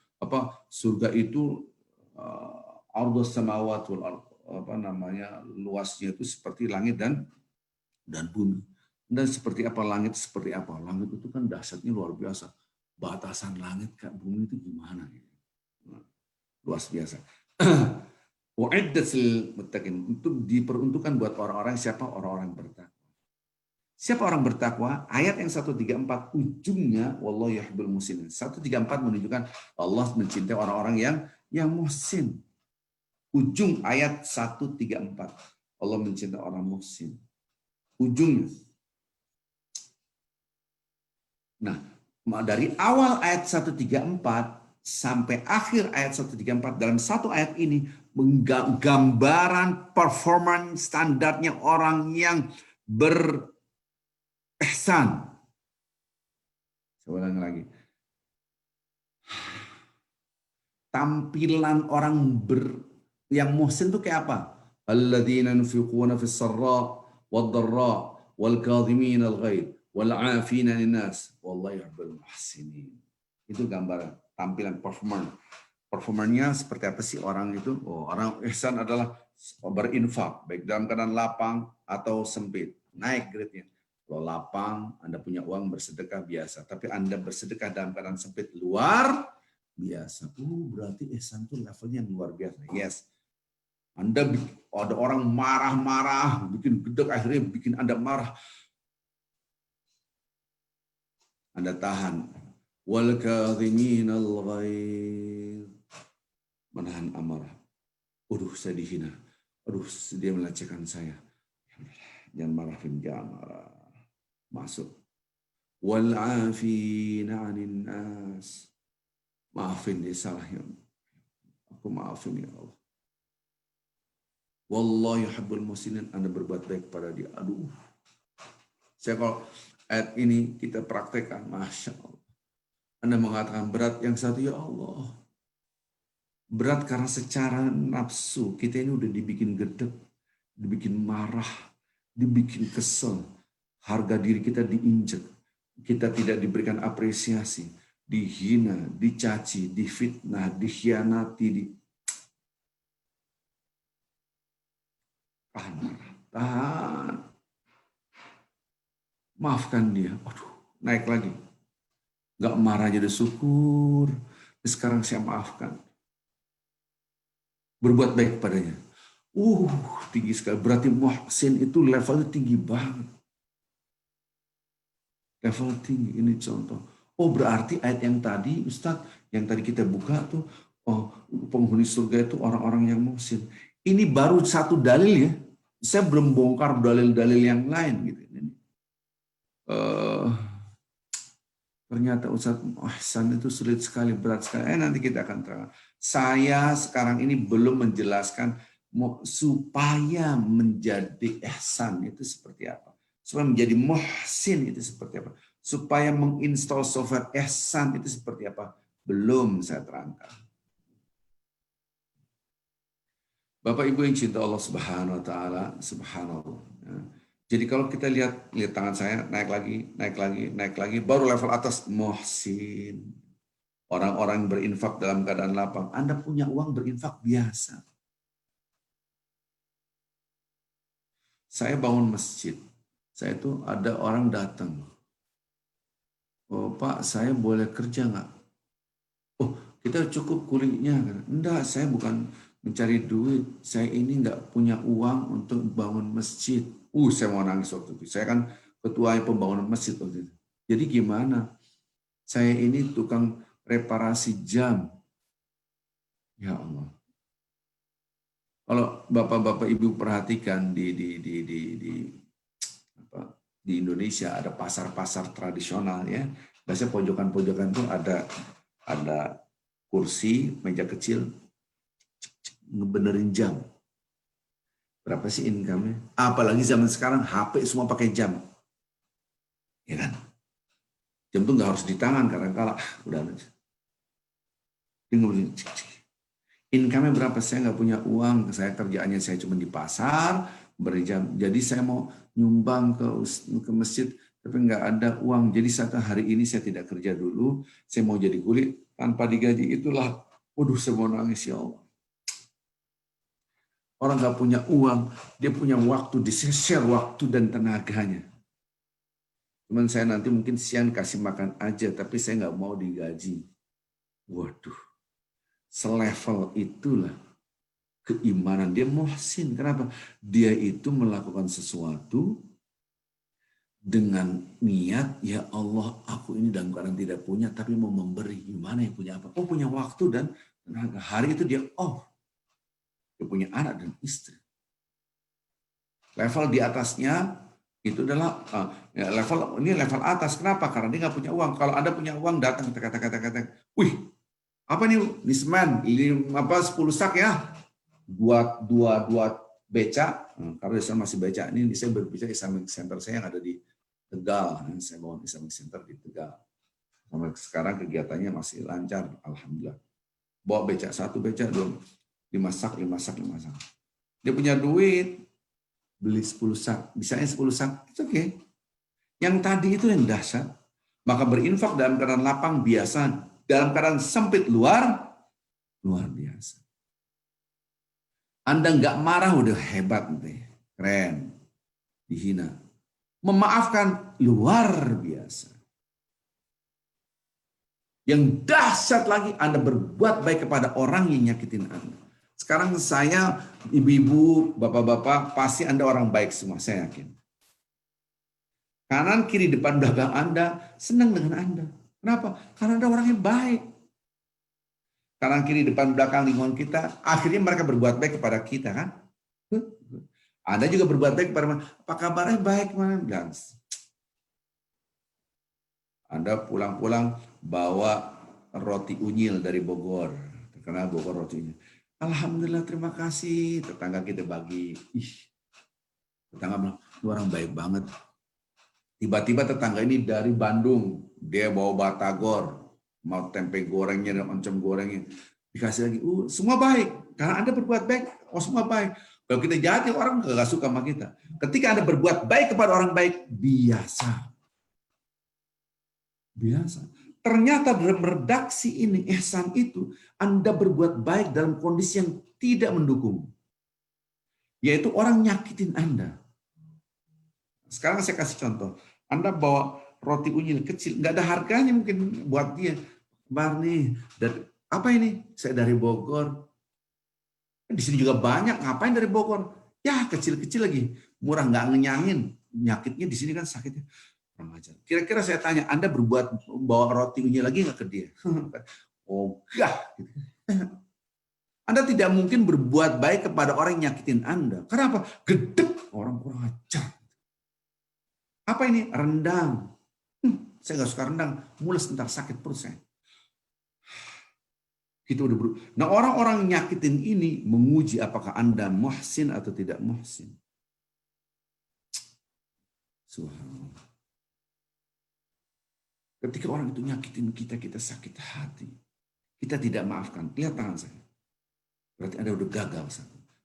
surga itu ardhus samawati wal ardh, luasnya itu seperti langit dan bumi. Dan seperti apa langit, seperti apa? Langit itu kan dahsyatnya luar biasa. Batasan langit ke bumi itu gimana? Luas biasa. Wa'iddatil muttaqin, itu diperuntukkan buat orang-orang siapa? Orang-orang bertakwa. Siapa orang bertakwa? Ayat yang 134 ujungnya wallahu yuhibbul muhsinin. 134 menunjukkan Allah mencintai orang-orang yang muhsin. Ujung ayat 134. Allah mencintai orang muhsin. Ujungnya. Nah, dari awal ayat 134 sampai akhir ayat 134 dalam satu ayat ini gambaran performance standarnya orang yang berihsan. Saya ulang lagi. Tampilan orang yang muhsin itu kayak apa? Alladzina yunfiquna fis sarra wad dharra wal kadhimin al ghaid wal 'afina 'anil nas wallahu yuhibbul muhsinin. Itu gambaran tampilan performernya seperti apa sih orang itu? Oh, orang ihsan adalah berinfak baik dalam keadaan lapang atau sempit. Naik grade-nya. Kalau lapang, Anda punya uang bersedekah biasa, tapi Anda bersedekah dalam keadaan sempit luar biasa. Berarti ihsan itu levelnya luar biasa. Yes. Anda ada orang marah-marah, bikin gedek, akhirnya bikin Anda marah. Anda tahan. Wal kadhiminal ghaidh. Menahan amarah. Aduh, saya dihina. Aduh, dia melecehkan saya. Jangan marah, jangan marah. Masuk. Wal 'afina 'anil nas. Maafin dia salahnya. Aku maafin ya Allah. Wallahu yuhibbul muhsinin. Anda berbuat baik kepada dia. Aduh. Saya kalau ayat ini kita praktekkan, Masya Allah. Anda mengatakan berat, yang satu ya Allah. Berat karena secara nafsu kita ini udah dibikin gedek, dibikin marah, dibikin kesel. Harga diri kita diinjek. Kita tidak diberikan apresiasi. Dihina, dicaci, difitnah, dikhianati. Tahan. Maafkan dia. Aduh, naik lagi. Gak marah jadi syukur. Sekarang saya maafkan. Berbuat baik padanya. Tinggi sekali. Berarti muhsin itu levelnya tinggi banget. Level tinggi, ini contoh. Berarti ayat yang tadi, Ustadz, yang tadi kita buka tuh, penghuni surga itu orang-orang yang muhsin. Ini baru satu dalil ya. Saya belum bongkar dalil-dalil yang lain gitu. Ternyata Ustadz, ihsan itu sulit sekali, berat sekali. Nanti kita akan terang. Saya sekarang ini belum menjelaskan supaya menjadi ihsan itu seperti apa. Supaya menjadi muhsin itu seperti apa. Supaya menginstal software ihsan itu seperti apa. Belum saya terangkan. Bapak Ibu yang cinta Allah Subhanahu wa taala, subhanallah. Jadi kalau kita lihat tangan saya naik lagi, baru level atas muhsin. Orang-orang berinfak dalam keadaan lapang. Anda punya uang berinfak biasa. Saya bangun masjid. Saya itu ada orang datang. Pak, saya boleh kerja nggak? Kita cukup kulinya. Enggak, saya bukan mencari duit. Saya ini nggak punya uang untuk bangun masjid. Saya mau nangis waktu itu. Saya kan ketua pembangunan masjid waktu itu. Jadi gimana? Saya ini tukang reparasi jam. Ya Allah. Kalau bapak-bapak ibu perhatikan di Indonesia ada pasar-pasar tradisional ya. Biasanya pojokan-pojokan itu ada kursi, meja kecil, ngebenerin jam. Berapa sih income-nya? Apalagi zaman sekarang HP semua pakai jam. Ya kan? Jam tuh nggak harus di tangan kadang-kala. Udah. Income-nya berapa? Saya nggak punya uang. Saya kerjaannya saya cuma di pasar, beri jam. Jadi saya mau nyumbang ke masjid, tapi nggak ada uang. Jadi satu hari ini saya tidak kerja dulu. Saya mau jadi kuli tanpa digaji. Itulah. Waduh, saya mau nangis ya Allah. Orang nggak punya uang, dia punya waktu, di-share waktu dan tenaganya. Cuman saya nanti mungkin siang kasih makan aja, tapi saya nggak mau digaji. Waduh, selevel itulah keimanan. Dia muhsin. Kenapa? Dia itu melakukan sesuatu dengan niat, ya Allah, aku ini dalam keadaan tidak punya, tapi mau memberi. Gimana yang punya apa? Punya waktu dan tenaga. Hari itu dia off. Dia punya anak dan istri. Level di atasnya itu adalah level atas. Kenapa? Karena dia nggak punya uang. Kalau Anda punya uang, datang kata-kata, wih, apa nih? Ini semen, 10 sak ya? Dua beca. Kalau di sana masih beca. Ini saya berbicara Islamic Center saya yang ada di Tegal. Saya bangun Islamic Center di Tegal. Sampai sekarang kegiatannya masih lancar, alhamdulillah. Bawa beca, 1 beca, 2, 5 sak. Dia punya duit. beli 10 sak, bisanya 10 sak, it's okay. Yang tadi itu yang dahsyat. Maka berinfak dalam keadaan lapang biasa, dalam keadaan sempit luar biasa. Anda nggak marah udah hebat nih, keren, dihina. Memaafkan luar biasa. Yang dahsyat lagi, Anda berbuat baik kepada orang yang nyakitin Anda. Sekarang saya, ibu-ibu, bapak-bapak, pasti Anda orang baik semua, saya yakin. Kanan, kiri, depan, belakang Anda senang dengan Anda. Kenapa? Karena Anda orang yang baik. Kanan, kiri, depan, belakang lingkungan kita, akhirnya mereka berbuat baik kepada kita, kan? Anda juga berbuat baik kepada mereka. Apa kabarnya baik, man? Anda pulang-pulang bawa roti unyil dari Bogor. Terkenal Bogor roti unyil. Alhamdulillah, terima kasih. Tetangga kita bagi. Tetangga bilang, lu orang baik banget. Tiba-tiba tetangga ini dari Bandung, dia bawa batagor, mau tempe gorengnya dan oncom gorengnya, dikasih lagi. Semua baik, karena Anda berbuat baik, semua baik. Kalau kita jahat, orang nggak suka sama kita. Ketika Anda berbuat baik kepada orang baik, biasa. Ternyata dalam redaksi ini, ihsan itu, Anda berbuat baik dalam kondisi yang tidak mendukung. Yaitu orang nyakitin Anda. Sekarang saya kasih contoh. Anda bawa roti unyil kecil, nggak ada harganya mungkin buat dia. Barney, apa ini? Saya dari Bogor. Di sini juga banyak, ngapain dari Bogor? Ya kecil-kecil lagi, murah, nggak ngenyangin. Nyakitnya di sini kan sakitnya. Kira-kira saya tanya, Anda berbuat bawa roti unyil lagi nggak ke dia? Oh enggak. Anda tidak mungkin berbuat baik kepada orang yang nyakitin Anda. Kenapa? Gedek, orang kurang ajar. Apa ini? Rendang. Saya nggak suka rendang, mules ntar sakit perut saya. Kita udah Nah, orang-orang nyakitin ini menguji apakah Anda muhsin atau tidak muhsin. Subhanallah. Ketika orang itu nyakitin kita, kita sakit hati. Kita tidak maafkan. Lihat tangan saya. Berarti Anda udah gagal.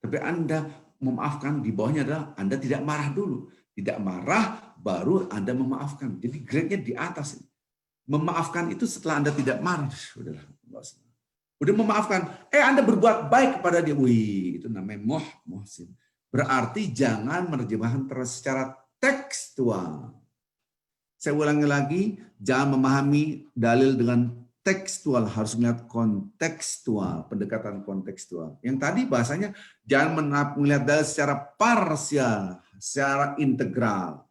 Tapi Anda memaafkan, di bawahnya adalah Anda tidak marah dulu. Tidak marah, baru Anda memaafkan. Jadi grade-nya di atas. Memaafkan itu setelah Anda tidak marah. Udah memaafkan. Anda berbuat baik kepada dia. Wih, itu namanya muhsin. Berarti jangan menerjemahkan secara tekstual. Saya ulangi lagi, jangan memahami dalil dengan tekstual, harus melihat kontekstual, pendekatan kontekstual. Yang tadi bahasanya jangan melihat dalil secara parsial, secara integral.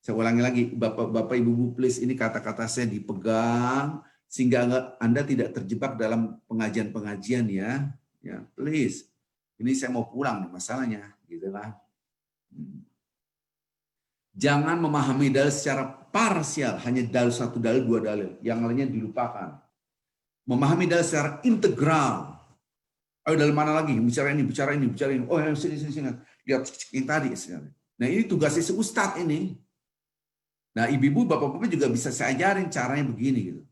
Saya ulangi lagi, Bapak Ibu please, ini kata-kata saya dipegang sehingga Anda tidak terjebak dalam pengajian-pengajian ya. Ya, please. Ini saya mau pulang nih masalahnya, gitu lah. Jangan memahami dalil secara parsial, hanya dalil satu dalil, dua dalil, yang lainnya dilupakan. Memahami dalil secara integral. Ayo dalil mana lagi? Bicara ini. Oh, sini. Lihat yang tadi. Nah, ini tugasnya si Ustadz ini. Nah, ibu-ibu, bapak-bapak juga bisa saya ajarin caranya begini gitu.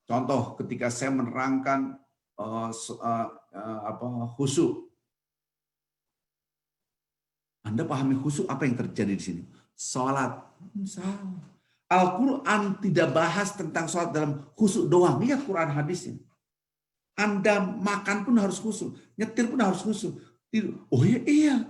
Contoh, ketika saya menerangkan khusyuk. Anda pahami khusyuk, apa yang terjadi di sini? Salat. Al-Quran tidak bahas tentang salat dalam khusyuk doang. Lihat Quran hadisnya. Anda makan pun harus khusyuk, nyetir pun harus khusyuk. Oh iya.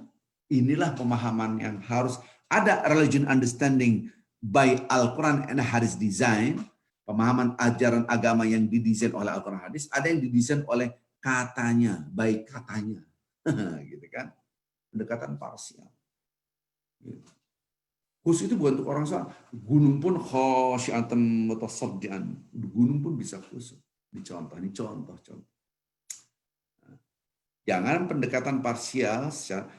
Inilah pemahaman yang harus ada, religion understanding by Al-Quran and Hadis design, pemahaman ajaran agama yang didesain oleh Al-Quran hadis, ada yang didesain oleh katanya, baik katanya. Gitu kan? Pendekatan parsial. Khusyuk itu bukan untuk orang salah. Gunung pun khasyiatan mutasaddian. Gunung pun bisa khusyuk. Ini contoh. Jangan pendekatan parsial,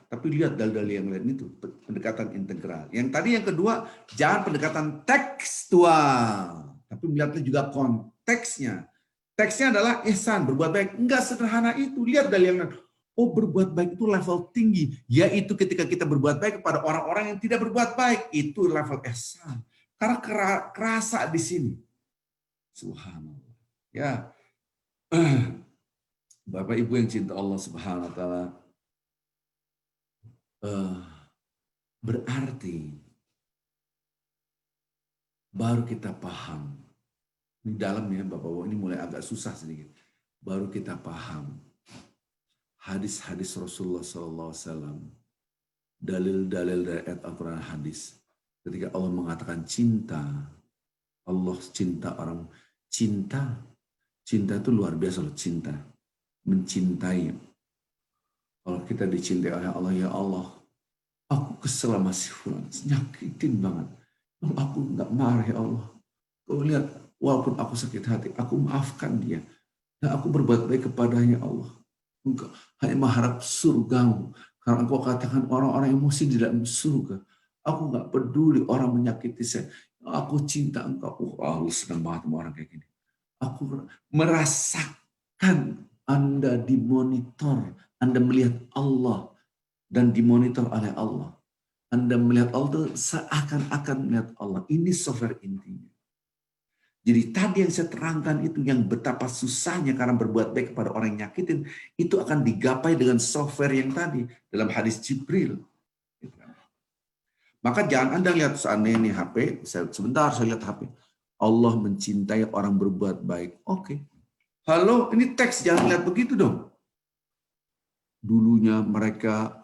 tapi lihat dalil-dalil yang lain itu, pendekatan integral. Yang tadi yang kedua, jangan pendekatan tekstual, tapi melihatnya juga konteksnya. Teksnya adalah ihsan, berbuat baik. Enggak sederhana itu. Lihat dalil yang lain. Oh, berbuat baik itu level tinggi, yaitu ketika kita berbuat baik kepada orang-orang yang tidak berbuat baik, itu level ihsan. Karena kerasa di sini. Subhanallah. Ya. Bapak Ibu yang cinta Allah Subhanahu wa taala. Berarti baru kita paham. Di dalam ya Bapak-Bapak, ini mulai agak susah sedikit. Baru kita paham hadis-hadis Rasulullah SAW, dalil-dalil dari ayat Al-Quran hadis. Ketika Allah mengatakan cinta, Allah cinta orang. Cinta itu luar biasa loh, cinta. Mencintai. Kalau kita dicintai oleh Allah, ya Allah, aku kesel sama si fulan, nyakitin banget. Aku nggak marah ya Allah. Kau lihat, walaupun aku sakit hati, aku maafkan dia. Dan aku berbuat baik kepadanya Allah. Engkau hanya mengharap surgamu. Karena engkau katakan orang-orang yang emosi di dalam surga. Aku nggak peduli orang menyakiti saya. Aku cinta engkau. Allah senang banget sama orang kayak gini. Aku merasakan Anda dimonitor. Anda melihat Allah dan dimonitor oleh Allah. Anda melihat Allah itu seakan-akan melihat Allah. Ini software intinya. Jadi tadi yang saya terangkan itu yang betapa susahnya karena berbuat baik kepada orang yang nyakitin, itu akan digapai dengan software yang tadi dalam hadis Jibril. Maka jangan Anda lihat seandainya ini HP, sebentar saya lihat HP. Allah mencintai orang berbuat baik. Oke. Halo, ini teks, jangan lihat begitu dong. Dulunya mereka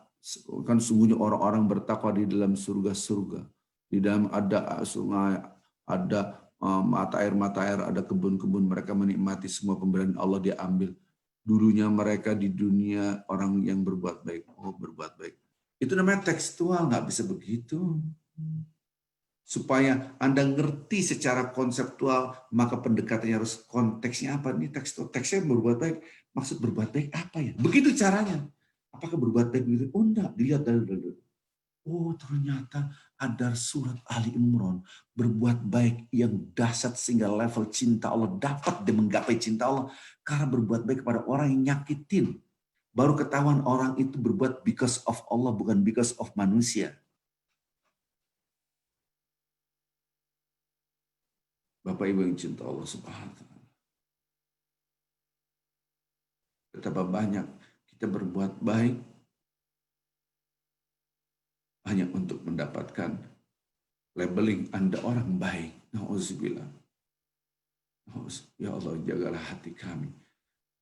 kan sungguhnya orang-orang bertakwa di dalam surga-surga. Di dalam ada sungai, ada mata air, ada kebun-kebun, mereka menikmati semua pemberian Allah, dia ambil. Dulunya mereka di dunia orang yang berbuat baik. Oh, berbuat baik. Itu namanya tekstual, nggak bisa begitu. Supaya Anda ngerti secara konseptual, maka pendekatannya harus konteksnya apa. Ini tekstual, teksnya berbuat baik. Maksud berbuat baik apa ya? Begitu caranya. Apakah berbuat baik begitu? Oh enggak, dilihat dulu. Oh ternyata ada surat Ali Imran, berbuat baik yang dahsyat sehingga level cinta Allah dapat dan menggapai cinta Allah karena berbuat baik kepada orang yang nyakitin. Baru ketahuan orang itu berbuat because of Allah, bukan because of manusia. Bapak Ibu yang cinta Allah Subhanahu wa Ta'ala. Betapa banyak kita berbuat baik hanya untuk mendapatkan labeling Anda orang baik. Nauzubillah. Ya Allah, jagalah hati kami.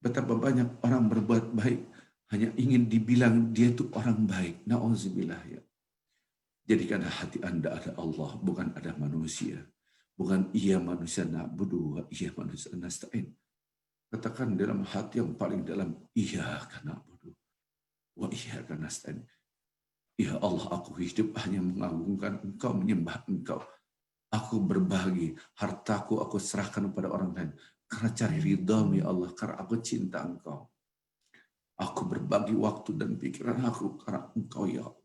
Betapa banyak orang berbuat baik hanya ingin dibilang dia itu orang baik. Nauzubillah ya. Jadikanlah hati Anda ada Allah, bukan ada manusia. Bukan iya manusia na'budu, iya manusia nasta'in. Katakan dalam hati yang paling dalam, iyyaka na'budu wa iyyaka nasta'in. Ya Allah, aku hidup hanya mengagungkan Engkau, menyembah Engkau. Aku berbagi, hartaku aku serahkan kepada orang lain. Karena cari ridhamu ya Allah, karena aku cinta Engkau. Aku berbagi waktu dan pikiran aku karena Engkau ya Allah.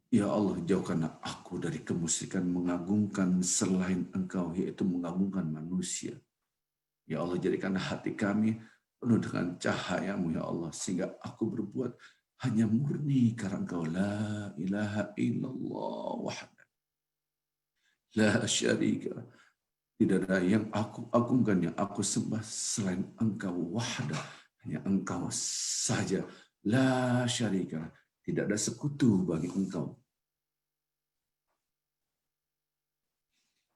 Ya Allah, jauhkanlah aku dari kemusyrikan mengagungkan selain Engkau, yaitu mengagungkan manusia. Ya Allah, jadikanlah hati kami penuh dengan cahayamu ya Allah, sehingga aku berbuat hanya murni karena Engkau, la ilaha illallah wahdah, la syarika, tidak ada yang aku agungkan, yang aku sembah selain Engkau, wahdah, hanya Engkau saja, la syarika, tidak ada sekutu bagi Engkau.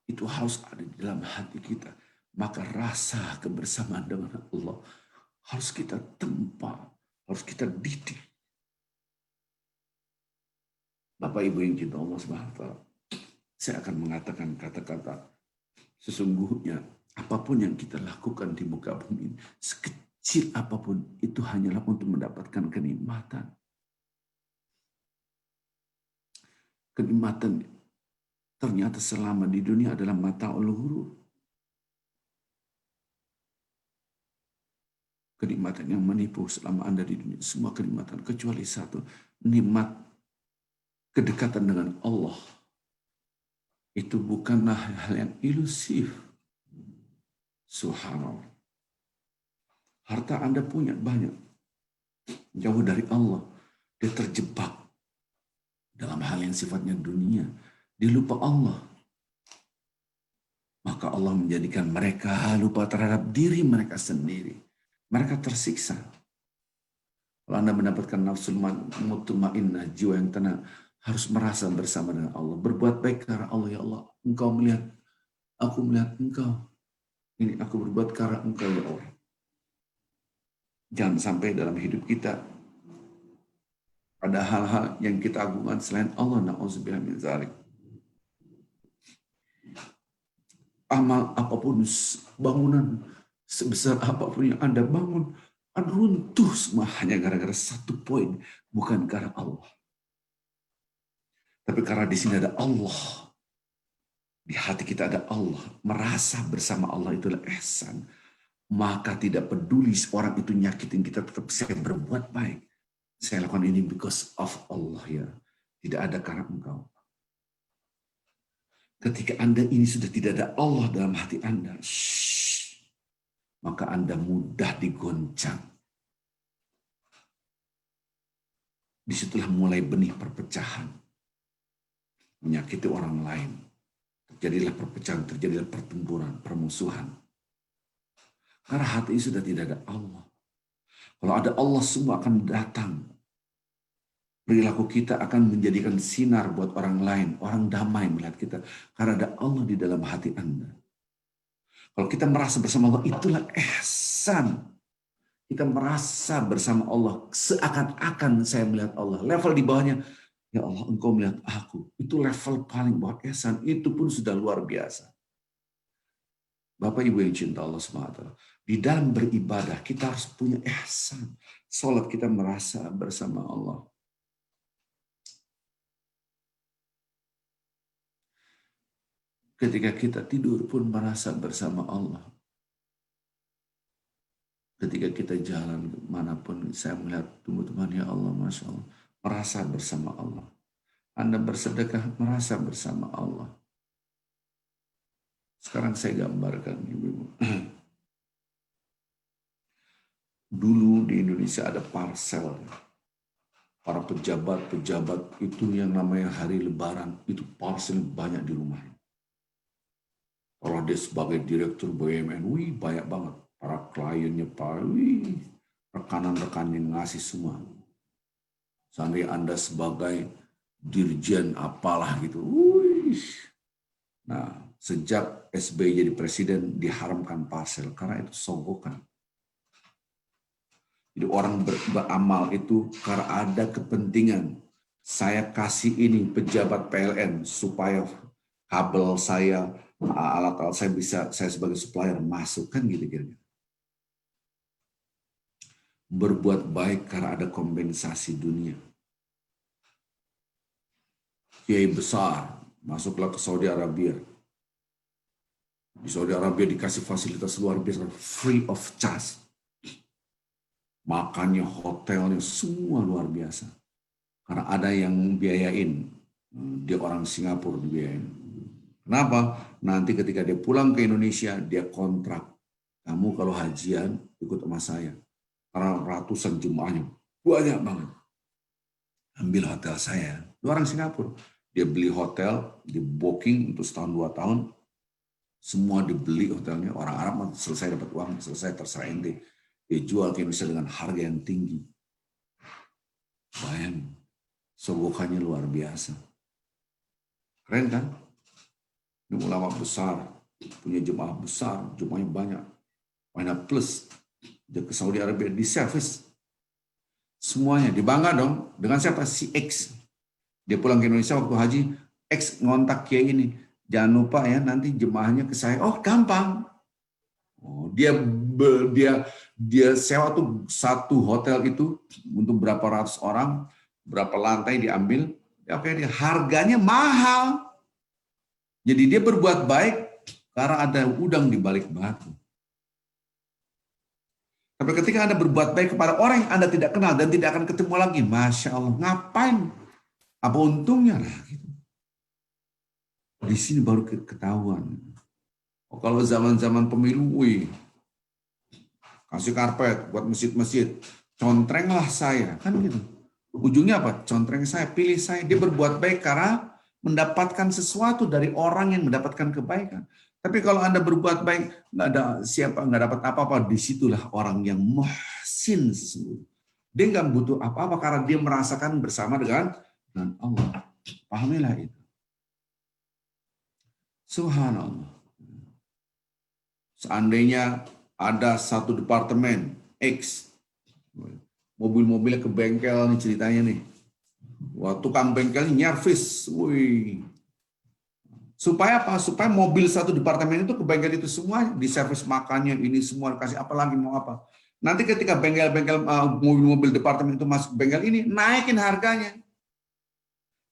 Itu harus ada di dalam hati kita. Maka rasa kebersamaan dengan Allah harus kita tempa, harus kita didik. Bapak Ibu yang cinta Allah Subhanahu wa Ta'ala, saya akan mengatakan kata-kata, sesungguhnya apapun yang kita lakukan di muka bumi ini, sekecil apapun, itu hanyalah untuk mendapatkan kenikmatan. Kenikmatan ternyata selama di dunia adalah mata'ul ghurur. Kenikmatan yang menipu selama Anda di dunia, semua kenikmatan kecuali satu, nikmat kedekatan dengan Allah. Itu bukanlah hal yang ilusif. Subhanallah. Harta Anda punya banyak, jauh dari Allah, dia terjebak dalam hal yang sifatnya dunia. Dia lupa Allah. Maka Allah menjadikan mereka lupa terhadap diri mereka sendiri. Mereka tersiksa. Kalau Anda mendapatkan nafsu mutmainnah, jiwa yang tenang, harus merasa bersama dengan Allah. Berbuat baik karena Allah, ya Allah. Engkau melihat, aku melihat Engkau. Ini aku berbuat karena Engkau, ya Allah. Jangan sampai dalam hidup kita ada hal-hal yang kita agungkan selain Allah. Na'udzubillah min dzalik. Amal apapun, bangunan sebesar apapun yang Anda bangun, akan runtuh semua hanya gara-gara satu poin, bukan karena Allah. Tapi karena di sini ada Allah. Di hati kita ada Allah. Merasa bersama Allah itulah ihsan. Maka tidak peduli orang itu nyakitin kita, tetap saya berbuat baik. Saya lakukan ini because of Allah, ya. Tidak ada karena engkau. Ketika Anda ini sudah tidak ada Allah dalam hati Anda, maka Anda mudah digoncang. Disitulah mulai benih perpecahan. Menyakiti orang lain. Terjadilah perpecahan, terjadilah pertempuran, permusuhan. Karena hati sudah tidak ada Allah. Kalau ada Allah, semua akan datang. Perilaku kita akan menjadikan sinar buat orang lain. Orang damai melihat kita. Karena ada Allah di dalam hati Anda. Kalau kita merasa bersama Allah, itulah ihsan. Kita merasa bersama Allah. Seakan-akan saya melihat Allah. Level di bawahnya, ya Allah, engkau melihat aku. Itu level paling bawah ihsan. Itu pun sudah luar biasa. Bapak Ibu yang cinta Allah SWT. Di dalam beribadah, kita harus punya ihsan. Salat kita merasa bersama Allah. Ketika kita tidur pun merasa bersama Allah. Ketika kita jalan manapun, saya melihat tumbuh-tumbuhan, ya Allah, Masya Allah. Merasa bersama Allah. Anda bersedekah, merasa bersama Allah. Sekarang saya gambarkan, Ibu-Ibu. Dulu di Indonesia ada parsel. Para pejabat-pejabat itu yang namanya hari lebaran, itu parsel banyak di rumahnya. Kalau dia sebagai direktur BUMN, banyak banget. Para kliennya, rekanan-rekan yang ngasih semua. Seandainya Anda sebagai dirjen apalah gitu. Nah, sejak SBY jadi presiden, diharamkan parsel. Karena itu sogokan. Jadi orang beramal itu karena ada kepentingan. Saya kasih ini pejabat PLN supaya kabel saya, alat-alat saya bisa, saya sebagai supplier masuk, kan gitu kira-kira. Berbuat baik karena ada kompensasi dunia. Kiai besar masuklah ke Saudi Arabia. Di Saudi Arabia dikasih fasilitas luar biasa, free of charge. Makannya, hotelnya, semua luar biasa. Karena ada yang biayain. Dia orang Singapura dibiayain. Kenapa? Nanti ketika dia pulang ke Indonesia, dia kontrak. Kamu kalau hajian, ikut sama saya. Karena ratusan jemaahnya, banyak banget. Ambil hotel saya. Dia orang Singapura. Dia beli hotel, di booking untuk setahun 2 tahun. Semua dibeli hotelnya. Orang Arab selesai dapat uang, selesai terserah ente. Dia jual ke Indonesia dengan harga yang tinggi. Bayang, sogokannya luar biasa. Keren kan? Ini ulama besar, punya jemaah besar, jemaahnya banyak. Banyak plus. Dia ke Saudi Arabia, di service. Semuanya, dibangga dong. Dengan siapa? Si X. Dia pulang ke Indonesia waktu haji, X ngontak kiai ini. Jangan lupa ya, nanti jemaahnya ke saya. Oh, gampang. Oh, dia sewa tuh satu hotel itu untuk berapa ratus orang, berapa lantai diambil. Ya, oke, dia harganya mahal. Jadi dia berbuat baik karena ada udang di balik batu. Tapi ketika Anda berbuat baik kepada orang yang Anda tidak kenal dan tidak akan ketemu lagi, Masya Allah, ngapain? Apa untungnya lah? Gitu. Di sini baru ketahuan. Oh, kalau zaman-zaman pemilu, kasih karpet buat masjid-masjid, contrenglah saya, kan gitu. Ujungnya apa? Contreng saya, pilih saya. Dia berbuat baik karena mendapatkan sesuatu dari orang yang mendapatkan kebaikan. Tapi kalau Anda berbuat baik, nggak dapat apa-apa, disitulah orang yang muhsin sesungguhnya. Dia nggak butuh apa-apa karena dia merasakan bersama dengan Allah. Pahamilah itu. Subhanallah. Seandainya ada satu departemen X, mobil-mobilnya ke bengkel nih ceritanya nih. Wah, tukang bengkel nyervis. Wih. Supaya apa? Supaya mobil satu departemen itu ke bengkel itu semua diservis, makannya ini semua kasih apa lagi mau apa. Nanti ketika bengkel-bengkel mobil-mobil departemen itu masuk bengkel ini, naikin harganya.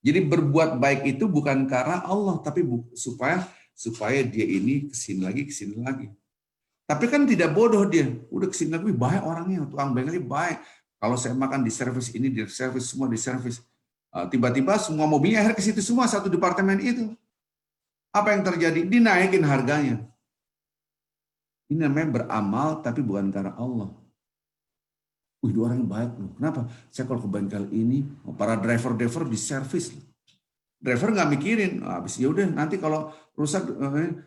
Jadi berbuat baik itu bukan karena Allah, tapi supaya dia ini kesini lagi. Tapi kan tidak bodoh dia, udah kesini lagi baik orangnya, tukang bengkelnya baik. Kalau saya makan di servis ini, di servis semua di servis. Tiba-tiba semua mobilnya akhirnya ke situ semua satu departemen itu. Apa yang terjadi? Dinaikin harganya. Ini namanya beramal tapi bukan karena Allah. Wih, dua orang baik loh. Kenapa? Saya kalau ke bengkel ini, para driver di servis. Driver nggak mikirin, habis ya udah nanti kalau rusak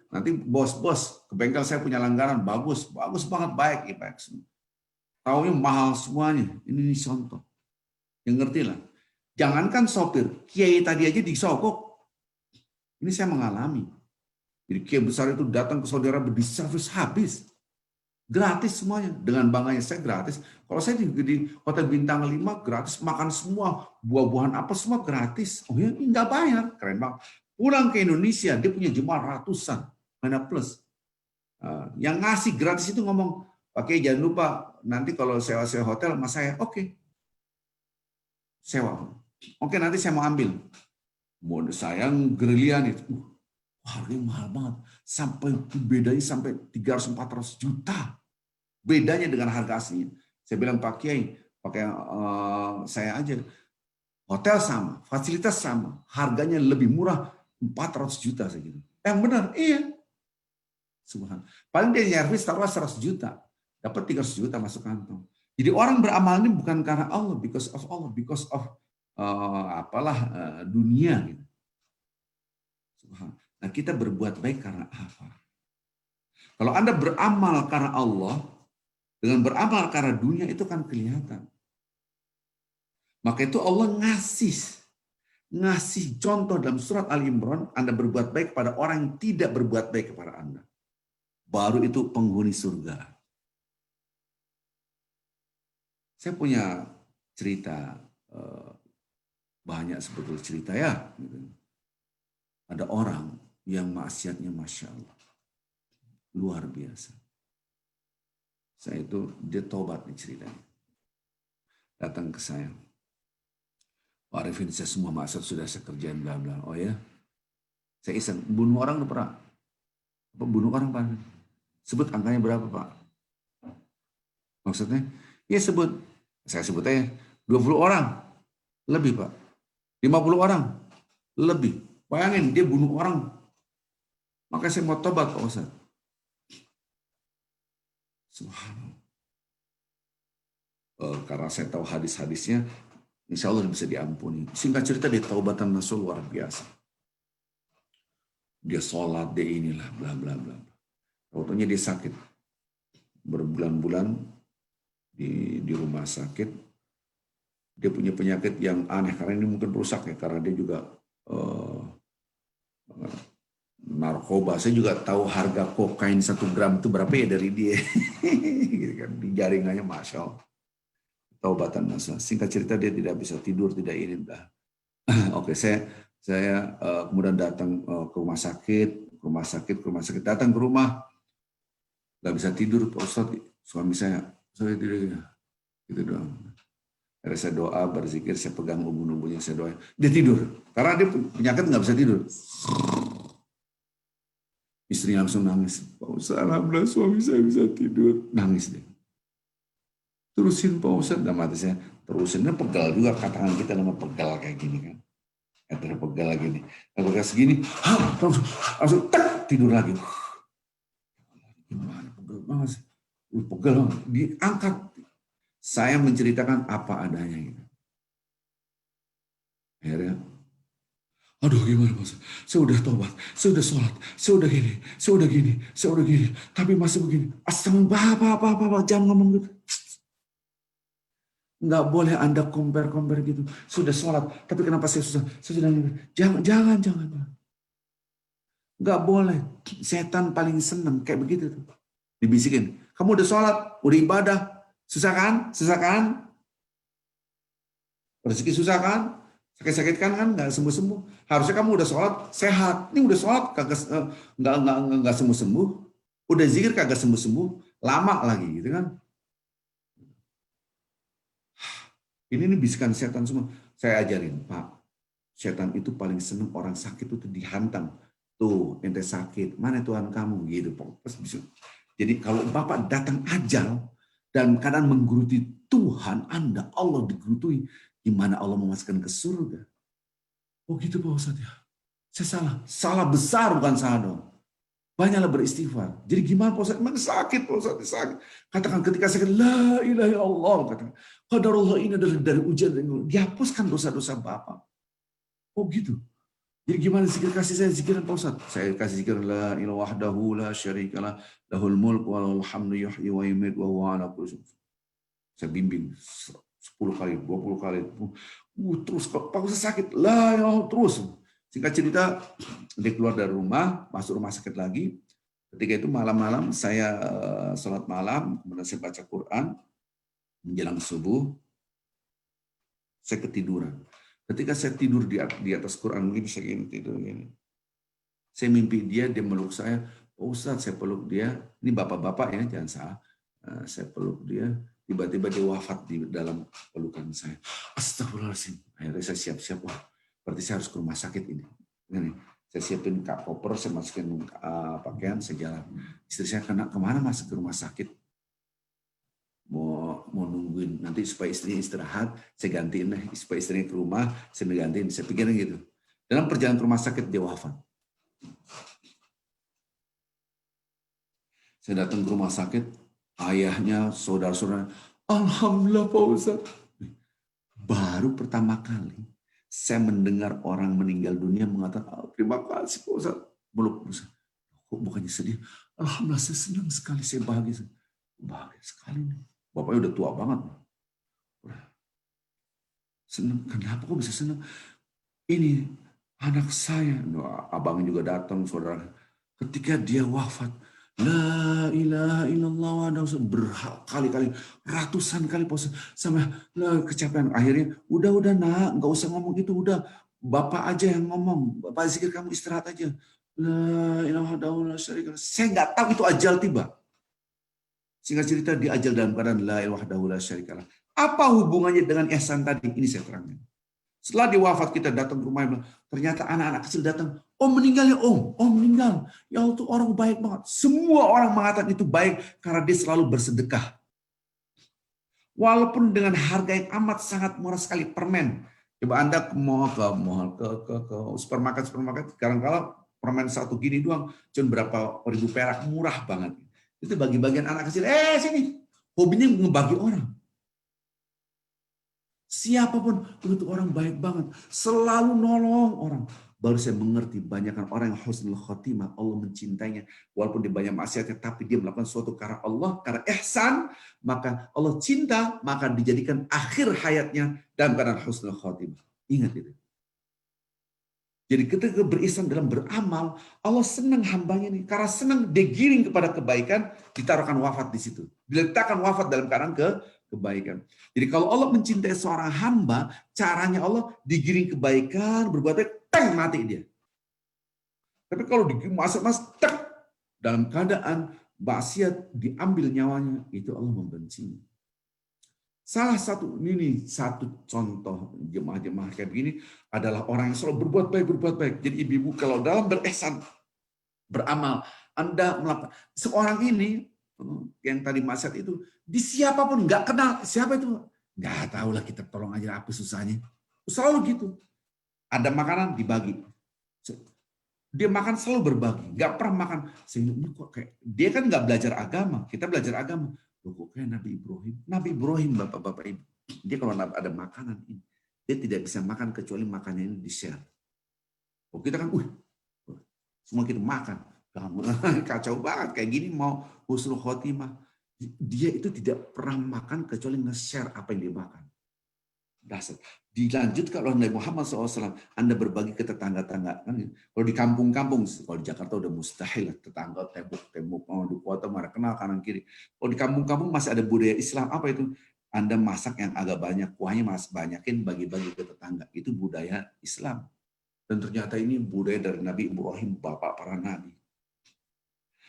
nanti bos ke bengkel saya punya langganan bagus banget baik ya baik. Taunya mahal semuanya. Ini contoh. Yang ngerti lah. Jangankan sopir, kiai tadi aja disogok. Ini saya mengalami. Jadi kiai besar itu datang ke Saudi Arabia di servis habis. Gratis semuanya. Dengan bangganya saya gratis. Kalau saya di hotel bintang 5 gratis, makan semua, buah-buahan apa semua gratis. Oh ya, nggak bayar. Keren banget. Pulang ke Indonesia, dia punya jemaah ratusan. Mana plus. Yang ngasih gratis itu ngomong, Pak jangan lupa, nanti kalau sewa-sewa hotel sama saya, oke. Sewa. Oke, nanti saya mau ambil. Mode sayang gerillian itu. Harganya mahal banget. Bedanya sampai 300-400 juta. Bedanya dengan harga aslinya. Saya bilang Pak Kiai, pakai saya aja. Hotel sama, fasilitas sama, harganya lebih murah 400 juta segitu. Yang benar, iya. Subhanallah. Paling dia nyervis taruhlah 100 juta, dapat 300 juta masuk kantong. Jadi orang beramal ini bukan karena Allah, because of Allah, because of dunia gitu. Subhanallah. Nah, kita berbuat baik karena apa? Kalau Anda beramal karena Allah, dengan beramal karena dunia itu kan kelihatan. Maka itu Allah ngasih contoh dalam surat Ali Imran, Anda berbuat baik kepada orang yang tidak berbuat baik kepada Anda. Baru itu penghuni surga. Saya punya cerita, banyak sebetulnya cerita ya. Ada orang yang maksiatnya Masya Allah. Luar biasa. Dia tobat nih ceritanya. Datang ke saya. Pak Arifin, saya semua maksiat sudah saya kerjain bla bla. Oh ya? Saya iseng, bunuh orang pernah? Bunuh orang Pak? Sebut angkanya berapa Pak? Maksudnya? Ya sebut. Saya sebut aja 20 orang. Lebih Pak. 50 orang. Lebih. Bayangin dia bunuh orang. Maka saya mau tobat Pak Ustaz. Subhanallah. Karena saya tahu hadis-hadisnya, insya Allah bisa diampuni. Singkat cerita, dia taubatan nasuh luar biasa. Dia sholat, dia inilah, bla bla bla. Waktunya dia sakit. Berbulan-bulan di rumah sakit. Dia punya penyakit yang aneh, karena ini mungkin rusak ya, karena dia juga narkoba. Saya juga tahu harga kokain 1 gram itu berapa ya dari dia. Gitu kan, di jaringannya Masya Allah. Taubatan nasuh. Singkat cerita dia tidak bisa tidur, tidak ini. Oke, saya kemudian datang ke rumah sakit, datang ke rumah, nggak bisa tidur Pak Ustadz, suami saya tidur gitu doang. Akhirnya saya doa, berzikir, saya pegang ubun-ubunnya, saya doa, dia tidur, karena dia penyakit nggak bisa tidur. Istrinya langsung nangis, Pak Ustadz, alhamdulillah suami saya bisa tidur, nangis dia. Terusin Pak Ustadz, dalam hati saya, terusinnya pegal juga, katakan kita nama pegal kayak gini kan. Katanya pegal lagi nih. Kalau kayak segini, langsung tak tidur lagi. Gimana pegal banget sih? Pegal banget. Diangkat. Saya menceritakan apa adanya gitu. Akhirnya, aduh gimana Mas? Saya udah tobat, saya udah sholat, saya udah gini. Tapi masih begini. Astagfirullah, apa, jangan ngomong gitu. Nggak boleh Anda compare gitu. Sudah sholat, tapi kenapa saya susah? Saya sudah jangan. Nggak boleh. Setan paling seneng kayak begitu tuh. Dibisikin. Kamu udah sholat, udah ibadah. Susah kan? Susah kan? Rezeki susah kan? Sakit-sakit kan nggak sembuh-sembuh. Harusnya kamu udah sholat sehat. Ini udah sholat kagak nggak sembuh-sembuh. Udah zikir kagak sembuh-sembuh. Lama lagi gitu kan. Ini bisikan setan semua. Saya ajarin, Pak. Setan itu paling seneng orang sakit itu dihantam. Tuh, ente sakit. Mana Tuhan kamu? Gitu. Jadi kalau Bapak datang ajal dan kadang menggeruti Tuhan Anda, Allah digerutui, gimana Allah memasukkan ke surga? Oh gitu Pak Ustadz ya. Saya salah. Salah besar bukan salah dong. Banyaklah beristighfar. Jadi gimana Pak Ustadz? Emang sakit Pak Ustadz, sakit. Katakan ketika sakit, la ilaha illallah. Katakan, qadarullah ini adalah dari ujian. Dihapuskan dosa-dosa Bapak. Oh gitu. Jadi gimana zikir, kasih saya zikiran Pak Ustadz? Saya kasih zikir la ilaha wahdahu la syarikalah lahul mulk wa lahul hamdu yuhyi wa yumiit wa huwa ala kulli syai'in. Saya bimbing 10 kali, 20 kali. Terus Pak Ustadz sakit, la ilaha terus. Singkat cerita, dia keluar dari rumah, masuk rumah sakit lagi. Ketika itu malam-malam saya sholat malam, kemudian saya baca Quran, menjelang subuh, saya ketiduran. Ketika saya tidur di atas Quran, mungkin saya tidur gini. Saya mimpi dia meluk saya. Oh Ustaz, saya peluk dia. Ini bapak-bapak ya, jangan salah. Saya peluk dia. Tiba-tiba dia wafat di dalam pelukan saya. Astagfirullahaladzim. Akhirnya saya siap-siap. Wah, berarti saya harus ke rumah sakit ini. Saya siapin koper, saya masukin pakaian, saya jalan. Istri saya kemana masuk ke rumah sakit? Mau nungguin nanti supaya istrinya istirahat, saya gantiin supaya istrinya ke rumah, saya gantiin, saya pikirin gitu. Dalam perjalanan ke rumah sakit dia wafat. Saya datang ke rumah sakit, ayahnya, saudara-saudara, alhamdulillah Pak Ustadz. Baru pertama kali saya mendengar orang meninggal dunia mengatakan, oh, terima kasih Pak Ustadz. Meluk Ustadz. Kok bukannya sedih? Alhamdulillah saya senang sekali, saya bahagia. Bahagia sekali nih. Bapaknya udah tua banget. Senang. Kenapa kok bisa senang? Ini anak saya. Abang juga datang, saudara. Ketika dia wafat, la ilaha illallah, berkali-kali, ratusan kali sampai kecapean. Akhirnya, udah nak, nggak usah ngomong gitu, udah. Bapak aja yang ngomong. Bapak zikir, kamu istirahat aja. La ilaha illallah syarika. Saya nggak tahu itu ajal tiba. Singkat cerita dia ajal dalam keadaan la ilaha illallah syarikalah. Apa hubungannya dengan ihsan tadi? Ini saya terangkan. Setelah dia wafat kita datang ke rumahnya, ternyata anak-anak kecil datang. Om meninggal ya om, meninggal. Ya Allah, itu orang baik banget. Semua orang mengatakan itu baik karena dia selalu bersedekah. Walaupun dengan harga yang amat sangat murah sekali permen. Coba Anda mau ke supermarket, kadang-kadang permen satu gini doang, cuma berapa ribu perak, murah banget. Itu bagi-bagian anak kecil, sini. Hobinya ngebagi orang. Siapapun, itu orang baik banget. Selalu nolong orang. Baru saya mengerti, banyakkan orang yang husnul khotimah, Allah mencintainya. Walaupun dia banyak maksiatnya, tapi dia melakukan suatu karena Allah, karena ihsan, maka Allah cinta, maka dijadikan akhir hayatnya dalam keadaan husnul khotimah. Ingat itu. Jadi ketika berihsan dalam beramal, Allah senang hambanya nih. Karena senang digiring kepada kebaikan, ditaruhkan wafat di situ. Diletakkan wafat dalam keadaan kebaikan. Jadi kalau Allah mencintai seorang hamba, caranya Allah digiring kebaikan, berbuat baik, mati dia. Tapi kalau dimasuk-masuk, dalam keadaan maksiat diambil nyawanya, itu Allah membencinya. Salah satu contoh jemaah-jemaah kayak begini adalah orang yang selalu berbuat baik. Jadi ibu-ibu kalau dalam berihsan, beramal, Anda melakukan seorang ini yang tadi maksiat itu, di siapapun nggak kenal siapa itu, nggak tahu lah, kita tolong aja apa susahnya. Selalu gitu. Ada makanan dibagi. Dia makan selalu berbagi, nggak pernah makan. Sehingga kok kayak dia kan nggak belajar agama, kita belajar agama. Loh, kayak Nabi Ibrahim, bapak-bapak ibu. Dia kalau ada makanan ini, dia tidak bisa makan kecuali makannya ini di-share. Oh, kita kan, semua kita makan. Kacau banget, kayak gini mau husnul khotimah. Dia itu tidak pernah makan kecuali nge-share apa yang dia makan. Dasar. Dilanjutkan oleh Nabi Muhammad SAW, Anda berbagi ke tetangga-tetangga. Kalau di kampung-kampung, kalau di Jakarta udah mustahil, tetangga tembok-tembok, mau di kota marah kenal kanan kiri. Kalau di kampung-kampung masih ada budaya Islam, apa itu? Anda masak yang agak banyak, kuahnya mas banyakin, bagi-bagi ke tetangga. Itu budaya Islam. Dan ternyata ini budaya dari Nabi Ibrahim, bapak para nabi.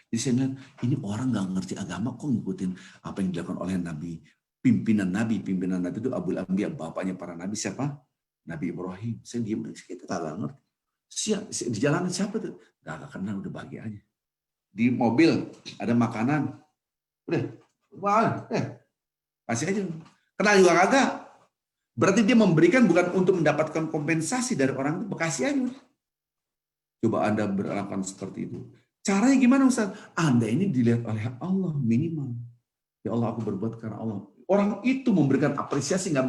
Jadi saya bilang, ini orang nggak ngerti agama, kok ngikutin apa yang dilakukan oleh Nabi. Pimpinan Nabi itu Abul Anbiya, bapaknya para Nabi siapa? Nabi Ibrahim. Saya diam, kita nggak ngerti. Di jalanan siapa tuh? Nggak kenal, udah bagi aja. Di mobil ada makanan, udah, kasih aja. Kenal juga kagak. Berarti dia memberikan bukan untuk mendapatkan kompensasi dari orang itu, bekasih aja. Coba Anda berlakukan seperti itu. Caranya gimana Ustaz? Anda ini dilihat oleh Allah minimal. Ya Allah, aku berbuat karena Allah. Orang itu memberikan apresiasi, nggak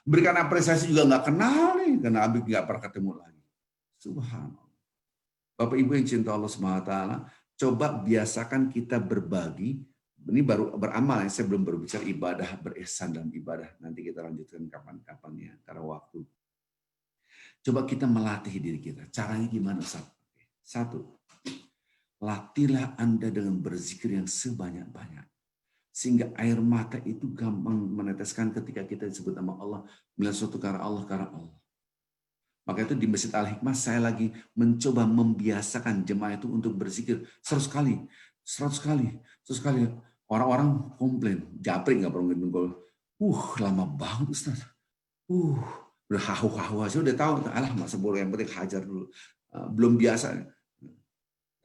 memberikan apresiasi juga nggak kenal nih, karena Abi nggak pernah ketemu lagi. Subhanallah. Bapak Ibu yang cinta Allah SWT, coba biasakan kita berbagi. Ini baru beramal, saya belum berbicara ibadah, berihsan dalam ibadah. Nanti kita lanjutkan kapan-kapan ya, karena waktu. Coba kita melatih diri kita. Caranya gimana Ustaz? Satu, latihlah Anda dengan berzikir yang sebanyak-banyak. Sehingga air mata itu gampang meneteskan ketika kita disebut nama Allah, melihat suatu karena Allah, karena Allah. Maka itu di Masjid Al-Hikmah saya lagi mencoba membiasakan jemaah itu untuk berzikir 100 kali. 100 kali. 100 kali. Orang-orang komplain, Japri nggak perlu ngintul. Lama banget Ustaz. Udah hahu-hahu aja udah tahu. Alah masa bodoh, yang penting hajar dulu. Belum biasa.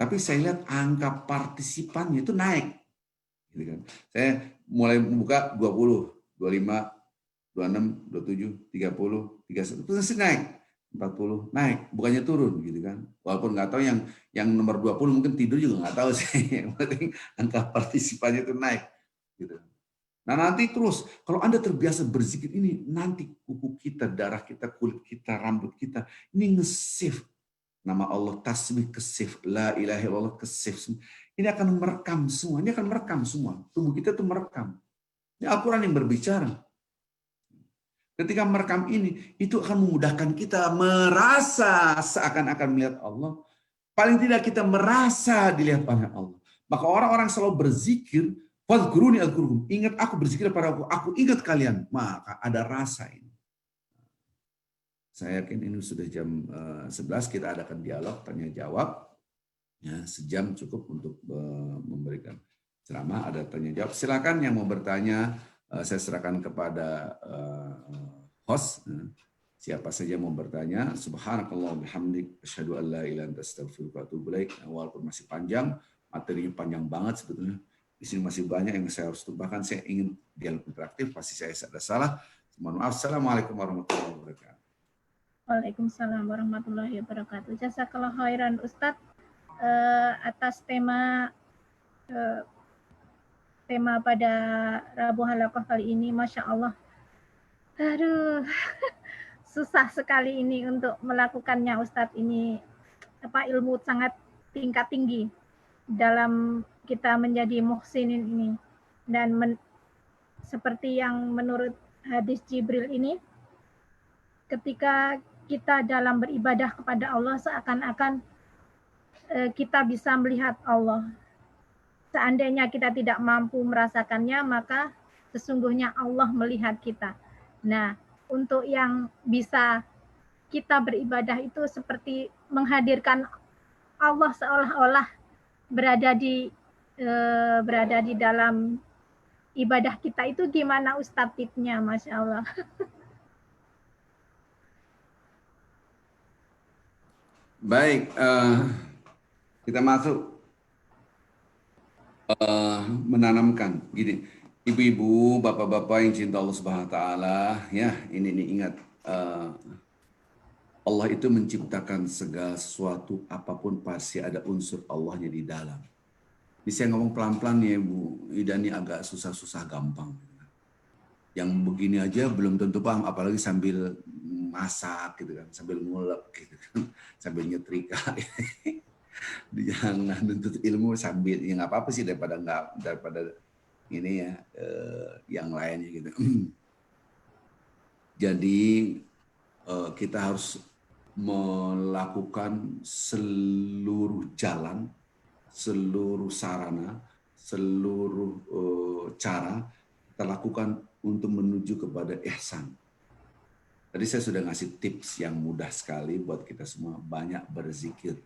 Tapi saya lihat angka partisipannya itu naik. Gitu kan. Saya mulai membuka 20, 25, 26, 27, 30, 31, terus naik. 40 naik, bukannya turun gitu kan. Walaupun nggak tahu yang nomor 20 mungkin tidur juga nggak tahu sih. Yang penting angka partisipannya itu naik gitu. Nah, nanti terus kalau Anda terbiasa berzikir ini, nanti kuku kita, darah kita, kulit kita, rambut kita ini nge-save nama Allah, tasbih ke-save, la ilaha illallah ke-save. Ini akan merekam semua, ini akan merekam semua. Tubuh kita tuh merekam. Ini Al-Quran yang berbicara. Ketika merekam ini, itu akan memudahkan kita merasa seakan-akan melihat Allah. Paling tidak kita merasa dilihat oleh Allah. Maka orang-orang selalu berzikir, fadhkuruni adhkurkum. Ingat aku, berzikir pada aku ingat kalian. Maka ada rasa ini. Saya yakin ini sudah jam 11, kita adakan dialog, tanya jawab. Ya, sejam cukup untuk memberikan ceramah, ada tanya jawab. Silakan yang mau bertanya, saya serahkan kepada host. Siapa saja mau bertanya, subhanakallah bihamdik, asyhadu an la ilaha illa anta astaghfiruka wa atubu ilaik. Walaupun masih panjang, materinya panjang banget sebetulnya. Di sini masih banyak yang saya harus tambahkan. Saya ingin dialog interaktif, pasti saya ada salah. Mohon maaf. Assalamualaikum warahmatullahi wabarakatuh. Waalaikumsalam warahmatullahi wabarakatuh. Jazakallah khairan Ustadz atas tema pada Rabu Halaqah kali ini. Masya Allah. Aduh, susah sekali ini untuk melakukannya Ustadz ini. Ilmu sangat tingkat tinggi dalam kita menjadi muhsinin ini. Dan seperti yang menurut hadis Jibril ini, ketika kita dalam beribadah kepada Allah seakan-akan kita bisa melihat Allah. Seandainya kita tidak mampu merasakannya, maka sesungguhnya Allah melihat kita. Nah, untuk yang bisa kita beribadah itu seperti menghadirkan Allah seolah-olah berada di dalam ibadah kita itu gimana Ustadz tipnya, Masya Allah. Baik, kita masuk menanamkan. Gini, ibu-ibu, bapak-bapak yang cinta Allah Subhanahu Wa Taala, ya ini ingat, Allah itu menciptakan segala sesuatu, apapun pasti ada unsur Allahnya di dalam. Ini saya ngomong pelan-pelan ya Bu, Ida ini agak susah-susah gampang. Yang begini aja belum tentu paham, apalagi sambil masak gitu kan, sambil ngulek gitu kan, sambil nyetrika. Jangan nuntut ilmu sambil, ya nggak apa-apa sih daripada ini ya, yang lainnya gitu. Jadi kita harus melakukan seluruh jalan, seluruh sarana, seluruh cara kita lakukan untuk menuju kepada ihsan. Tadi saya sudah ngasih tips yang mudah sekali buat kita semua, banyak berzikir.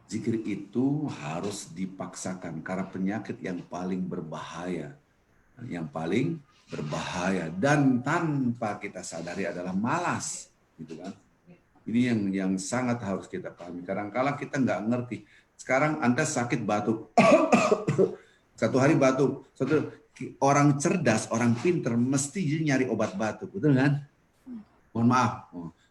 Zikir itu harus dipaksakan karena penyakit yang paling berbahaya. Yang paling berbahaya dan tanpa kita sadari adalah malas, gitu kan? Ini yang sangat harus kita pahami. Kadang-kala kita nggak ngerti. Sekarang Anda sakit batuk, satu hari batuk. Orang cerdas, orang pinter mesti nyari obat batuk, betul kan? Mohon maaf.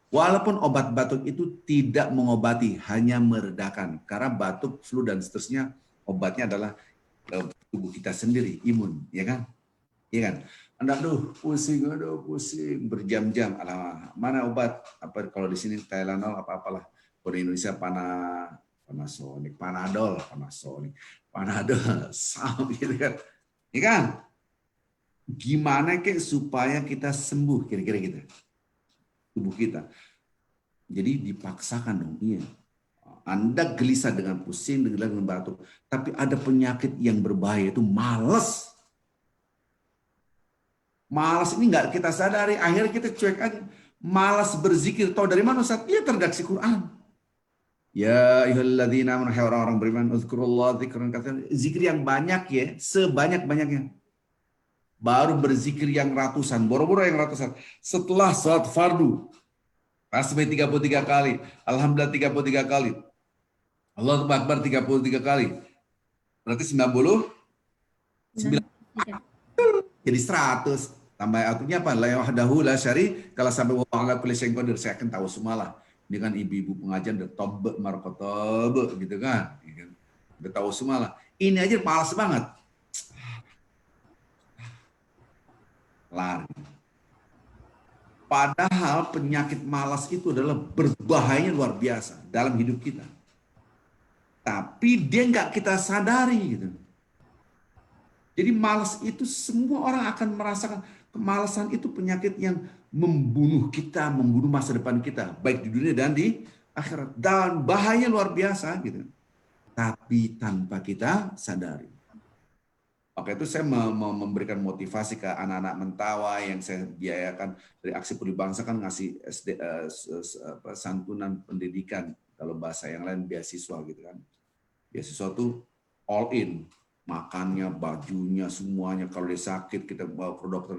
Walaupun obat batuk itu tidak mengobati, hanya meredakan. Karena batuk, flu dan seterusnya obatnya adalah tubuh kita sendiri, imun, ya kan? Iya kan? Anda pusing berjam-jam. Alah, mana obat? Apa kalau di sini Tylenol apa-apalah. Kalau di Indonesia Panasonic, Panadol, sama gitu kan. Iya kan? Gimana supaya kita sembuh kira-kira gitu. Tubuh kita. Jadi dipaksakan dong, iya. Anda gelisah dengan pusing, dengan batuk, tapi ada penyakit yang berbahaya itu malas. Malas ini nggak kita sadari, akhirnya kita cuek aja. Malas berzikir, tahu dari mana Ustaz? Iya, terdaksi Quran. Ya ayyuhalladzina amanu, orang-orang beriman, uzkurullah dzikran katsiran. Zikir yang banyak ya, sebanyak-banyaknya. Baru berzikir yang ratusan, boro-boro yang ratusan. Setelah salat fardu, tasbih 33 kali, alhamdulillah 33 kali, Allahu Akbar 33 kali. Berarti 90, jadi 100. Tambah artinya apa? La wahdahu la syari, kalau sampai wa ala kulli syai'in qadir, saya akan tahu semualah. Ini kan ibu-ibu pengajian udah tobe markotobe gitu kan. Udah tahu semualah. Ini aja malas banget. Lari. Padahal penyakit malas itu adalah berbahayanya luar biasa dalam hidup kita. Tapi dia nggak kita sadari gitu. Jadi malas itu semua orang akan merasakan. Kemalasan itu penyakit yang membunuh kita, membunuh masa depan kita, baik di dunia dan di akhirat. Dan bahaya luar biasa gitu. Tapi tanpa kita sadari. Oke, itu saya memberikan motivasi ke anak-anak Mentawai yang saya biayakan dari Aksi Peduli Bangsa, kan ngasih santunan pendidikan, kalau bahasa yang lain beasiswa gitu kan. Beasiswa itu all in, makannya, bajunya, semuanya. Kalau dia sakit kita bawa ke dokter,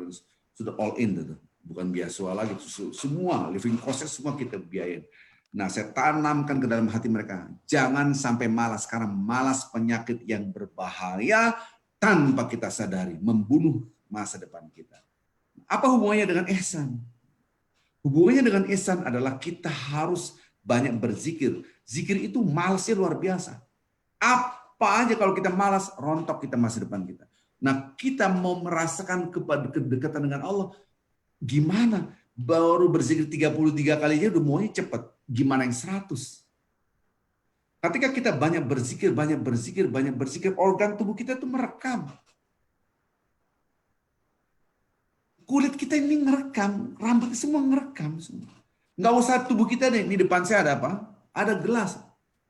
sudah all in gitu. Bukan beasiswa lagi, semua living cost semua kita biayain. Nah, saya tanamkan ke dalam hati mereka, jangan sampai malas, karena malas penyakit yang berbahaya tanpa kita sadari, membunuh masa depan kita. Apa hubungannya dengan ihsan? Hubungannya dengan ihsan adalah kita harus banyak berzikir. Zikir itu malasnya luar biasa. Apa aja kalau kita malas, rontok kita masa depan kita. Nah, kita mau merasakan kedekatan dengan Allah, gimana? Baru berzikir 33 kali aja udah maunya cepat. Gimana yang 100? Ketika kita banyak berzikir, organ tubuh kita itu merekam. Kulit kita ini ngerekam, rambut semua ngerekam. Nggak usah tubuh kita deh, di depan saya ada apa? Ada gelas.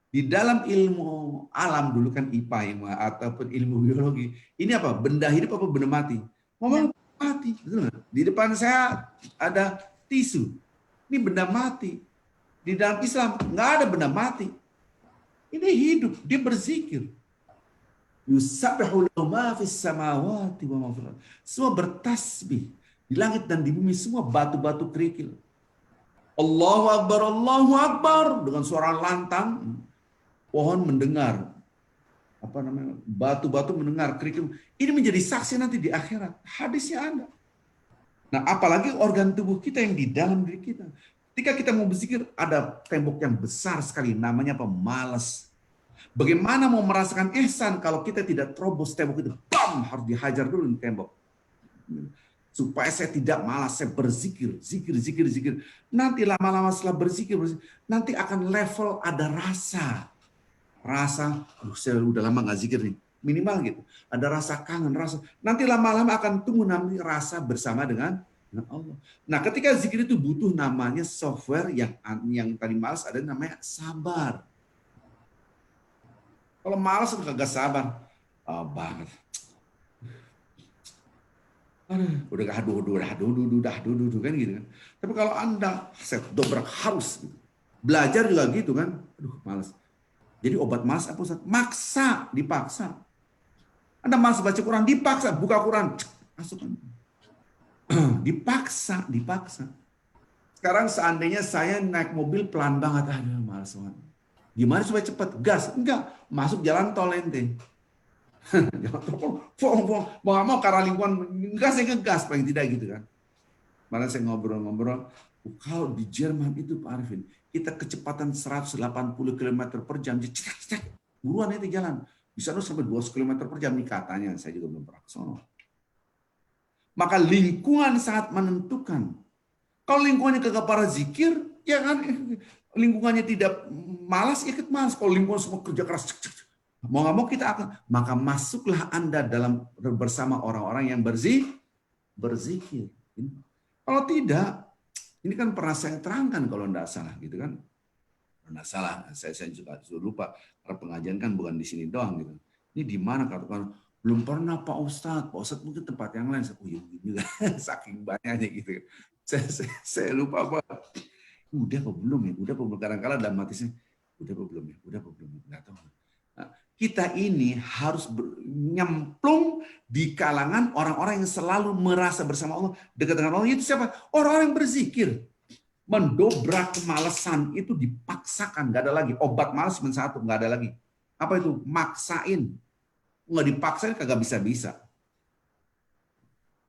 Di dalam ilmu alam dulu kan IPA ataupun ilmu biologi. Ini apa? Benda hidup apa benda mati? Ngomong mati. Betul nggak? Di depan saya ada tisu. Ini benda mati. Di dalam Islam nggak ada benda mati. Ini hidup, dia berzikir. Yusabbihu lahu ma fis samawati wa ma fil ardh. Semua bertasbih di langit dan di bumi, semua batu-batu kerikil. Allahu Akbar dengan suara lantang. Pohon mendengar, batu-batu mendengar kerikil. Ini menjadi saksi nanti di akhirat. Hadisnya ada. Nah, apalagi organ tubuh kita yang di dalam diri kita. Ketika kita mau berzikir, ada tembok yang besar sekali, namanya apa? Malas. Bagaimana mau merasakan ihsan kalau kita tidak terobos tembok itu? Bam! Harus dihajar dulu di tembok. Supaya saya tidak malas, saya berzikir. Zikir. Nanti lama-lama setelah berzikir, nanti akan level ada rasa. Saya udah lama nggak zikir nih. Minimal gitu. Ada rasa kangen, rasa. Nanti lama-lama akan tumbuh nanti rasa bersama dengan dengan Allah. Nah, ketika zikir itu butuh namanya software yang tadi malas, ada namanya sabar. Kalau malas udah kagak sabar, banget. Udah aduh kan gitu kan. Tapi kalau Anda set dobrak harus gitu. Belajar juga gitu kan. Aduh, malas. Jadi obat malas apa Ustaz? Maksa, dipaksa. Anda malas baca Quran, dipaksa, buka Quran, masukkan. Dipaksa. Sekarang seandainya saya naik mobil pelan banget, aduh malas banget. Gimana supaya cepat? Gas? Enggak, masuk jalan tol ente. Mau nggak mau karena lingkungan gas, saya ngegas paling tidak gitu kan. Malah saya ngobrol-ngobrol, kalau di Jerman itu Pak Arifin, kita kecepatan 180 km per jam, buruan itu jalan. Bisa sampai 200 km per jam nih katanya, saya juga belum pernah ke sono. Maka lingkungan sangat menentukan. Kalau lingkungannya kagak para zikir, ya kan lingkungannya tidak malas, ikut malas. Kalau lingkungan semua kerja keras, mau nggak mau kita akan, maka masuklah Anda dalam bersama orang-orang yang berzikir. Kalau tidak, ini kan pernah saya terangkan kalau tidak salah gitu kan. Tidak salah, saya juga lupa karena pengajian kan bukan di sini doang gitu. Ini di mana katakan belum pernah Pak Ustadz mungkin tempat yang lain. Oh iya juga, saking banyaknya gitu. Saya lupa apa. Udah apa belum ya? Udah apa belum? Kadang-kadang dalam hati saya, udah apa belum ya? Nggak tahu. Nah, kita ini harus nyemplung di kalangan orang-orang yang selalu merasa bersama Allah, dekat dengan Allah. Itu siapa? Orang-orang yang berzikir. Mendobrak kemalasan itu dipaksakan, nggak ada lagi. Obat malas cuma satu, nggak ada lagi. Apa itu? Maksain. Nggak dipaksain kagak bisa-bisa.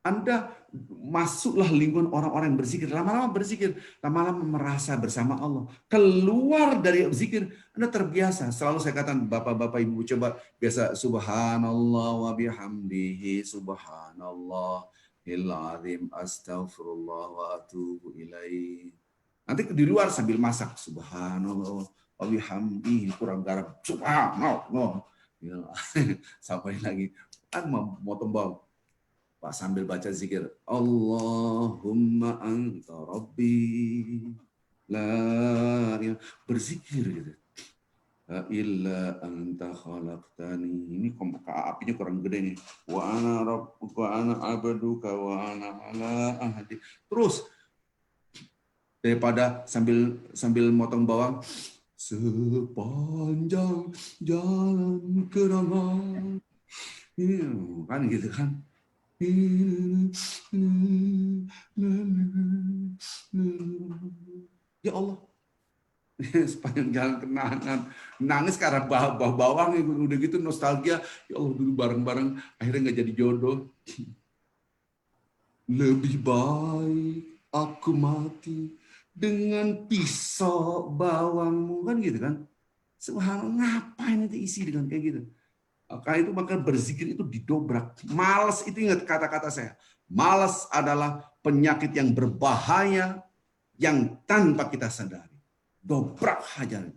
Anda masuklah lingkungan orang-orang yang berzikir, lama-lama berzikir, lama-lama merasa bersama Allah. Keluar dari zikir, Anda terbiasa. Selalu saya katakan, bapak-bapak, ibu coba biasa subhanallah wa bihamdihi subhanallah azim astaghfirullah wa atubu ilaih. Nanti di luar sambil masak subhanallah wa bihamdihi kurang garam subhanallah. Sampai lagi kan motong bawang. Pak sambil baca zikir Allahumma anta rabbi la ilaha, berzikir gitu. La illa anta khalaqtani. Ini apinya kurang gede nih. Wa ana rabbuka wa ana abduka wa ana ala ahdi. Terus daripada sambil motong bawang, sepanjang jalan kenangan. Kan gitu kan. Ya Allah, sepanjang jalan kenangan, nangis karena bawang udah gitu nostalgia. Ya Allah dulu bareng-bareng akhirnya nggak jadi jodoh. Lebih baik aku mati dengan pisau bawangmu, kan gitu kan. Subhanallah, ngapain itu isi dengan kayak gitu. Maka berzikir itu didobrak. Malas itu, ingat kata-kata saya. Malas adalah penyakit yang berbahaya yang tanpa kita sadari. Dobrak hajar.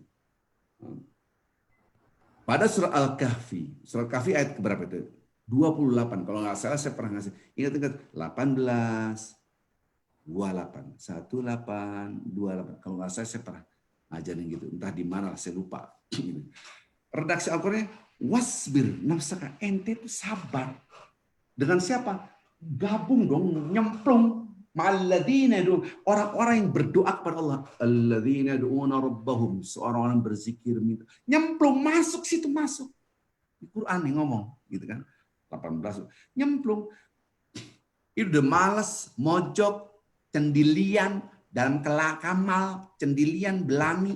Pada surah Al-Kahfi ayat keberapa itu? 28. Kalau nggak salah saya pernah ngasih. Ingat 18, 28, 18, 28. Kalau nggak salah saya pernah ngajarin gitu. Entah di mana saya lupa. Redaksi Al-Qur'annya, wasbir nafsaka, ente itu sabar. Dengan siapa? Gabung dong, nyemplung. Ma'alladzina itu orang-orang yang berdoa kepada Allah. Alladzina yad'una rabbahum, seorang-orang berzikir minta. Nyemplung, masuk situ, masuk. Di Quran nih ngomong, gitu kan. 18. Nyemplung. Itu udah malas, mojok, cendilian, dalam kelakamal, cendilian, belani.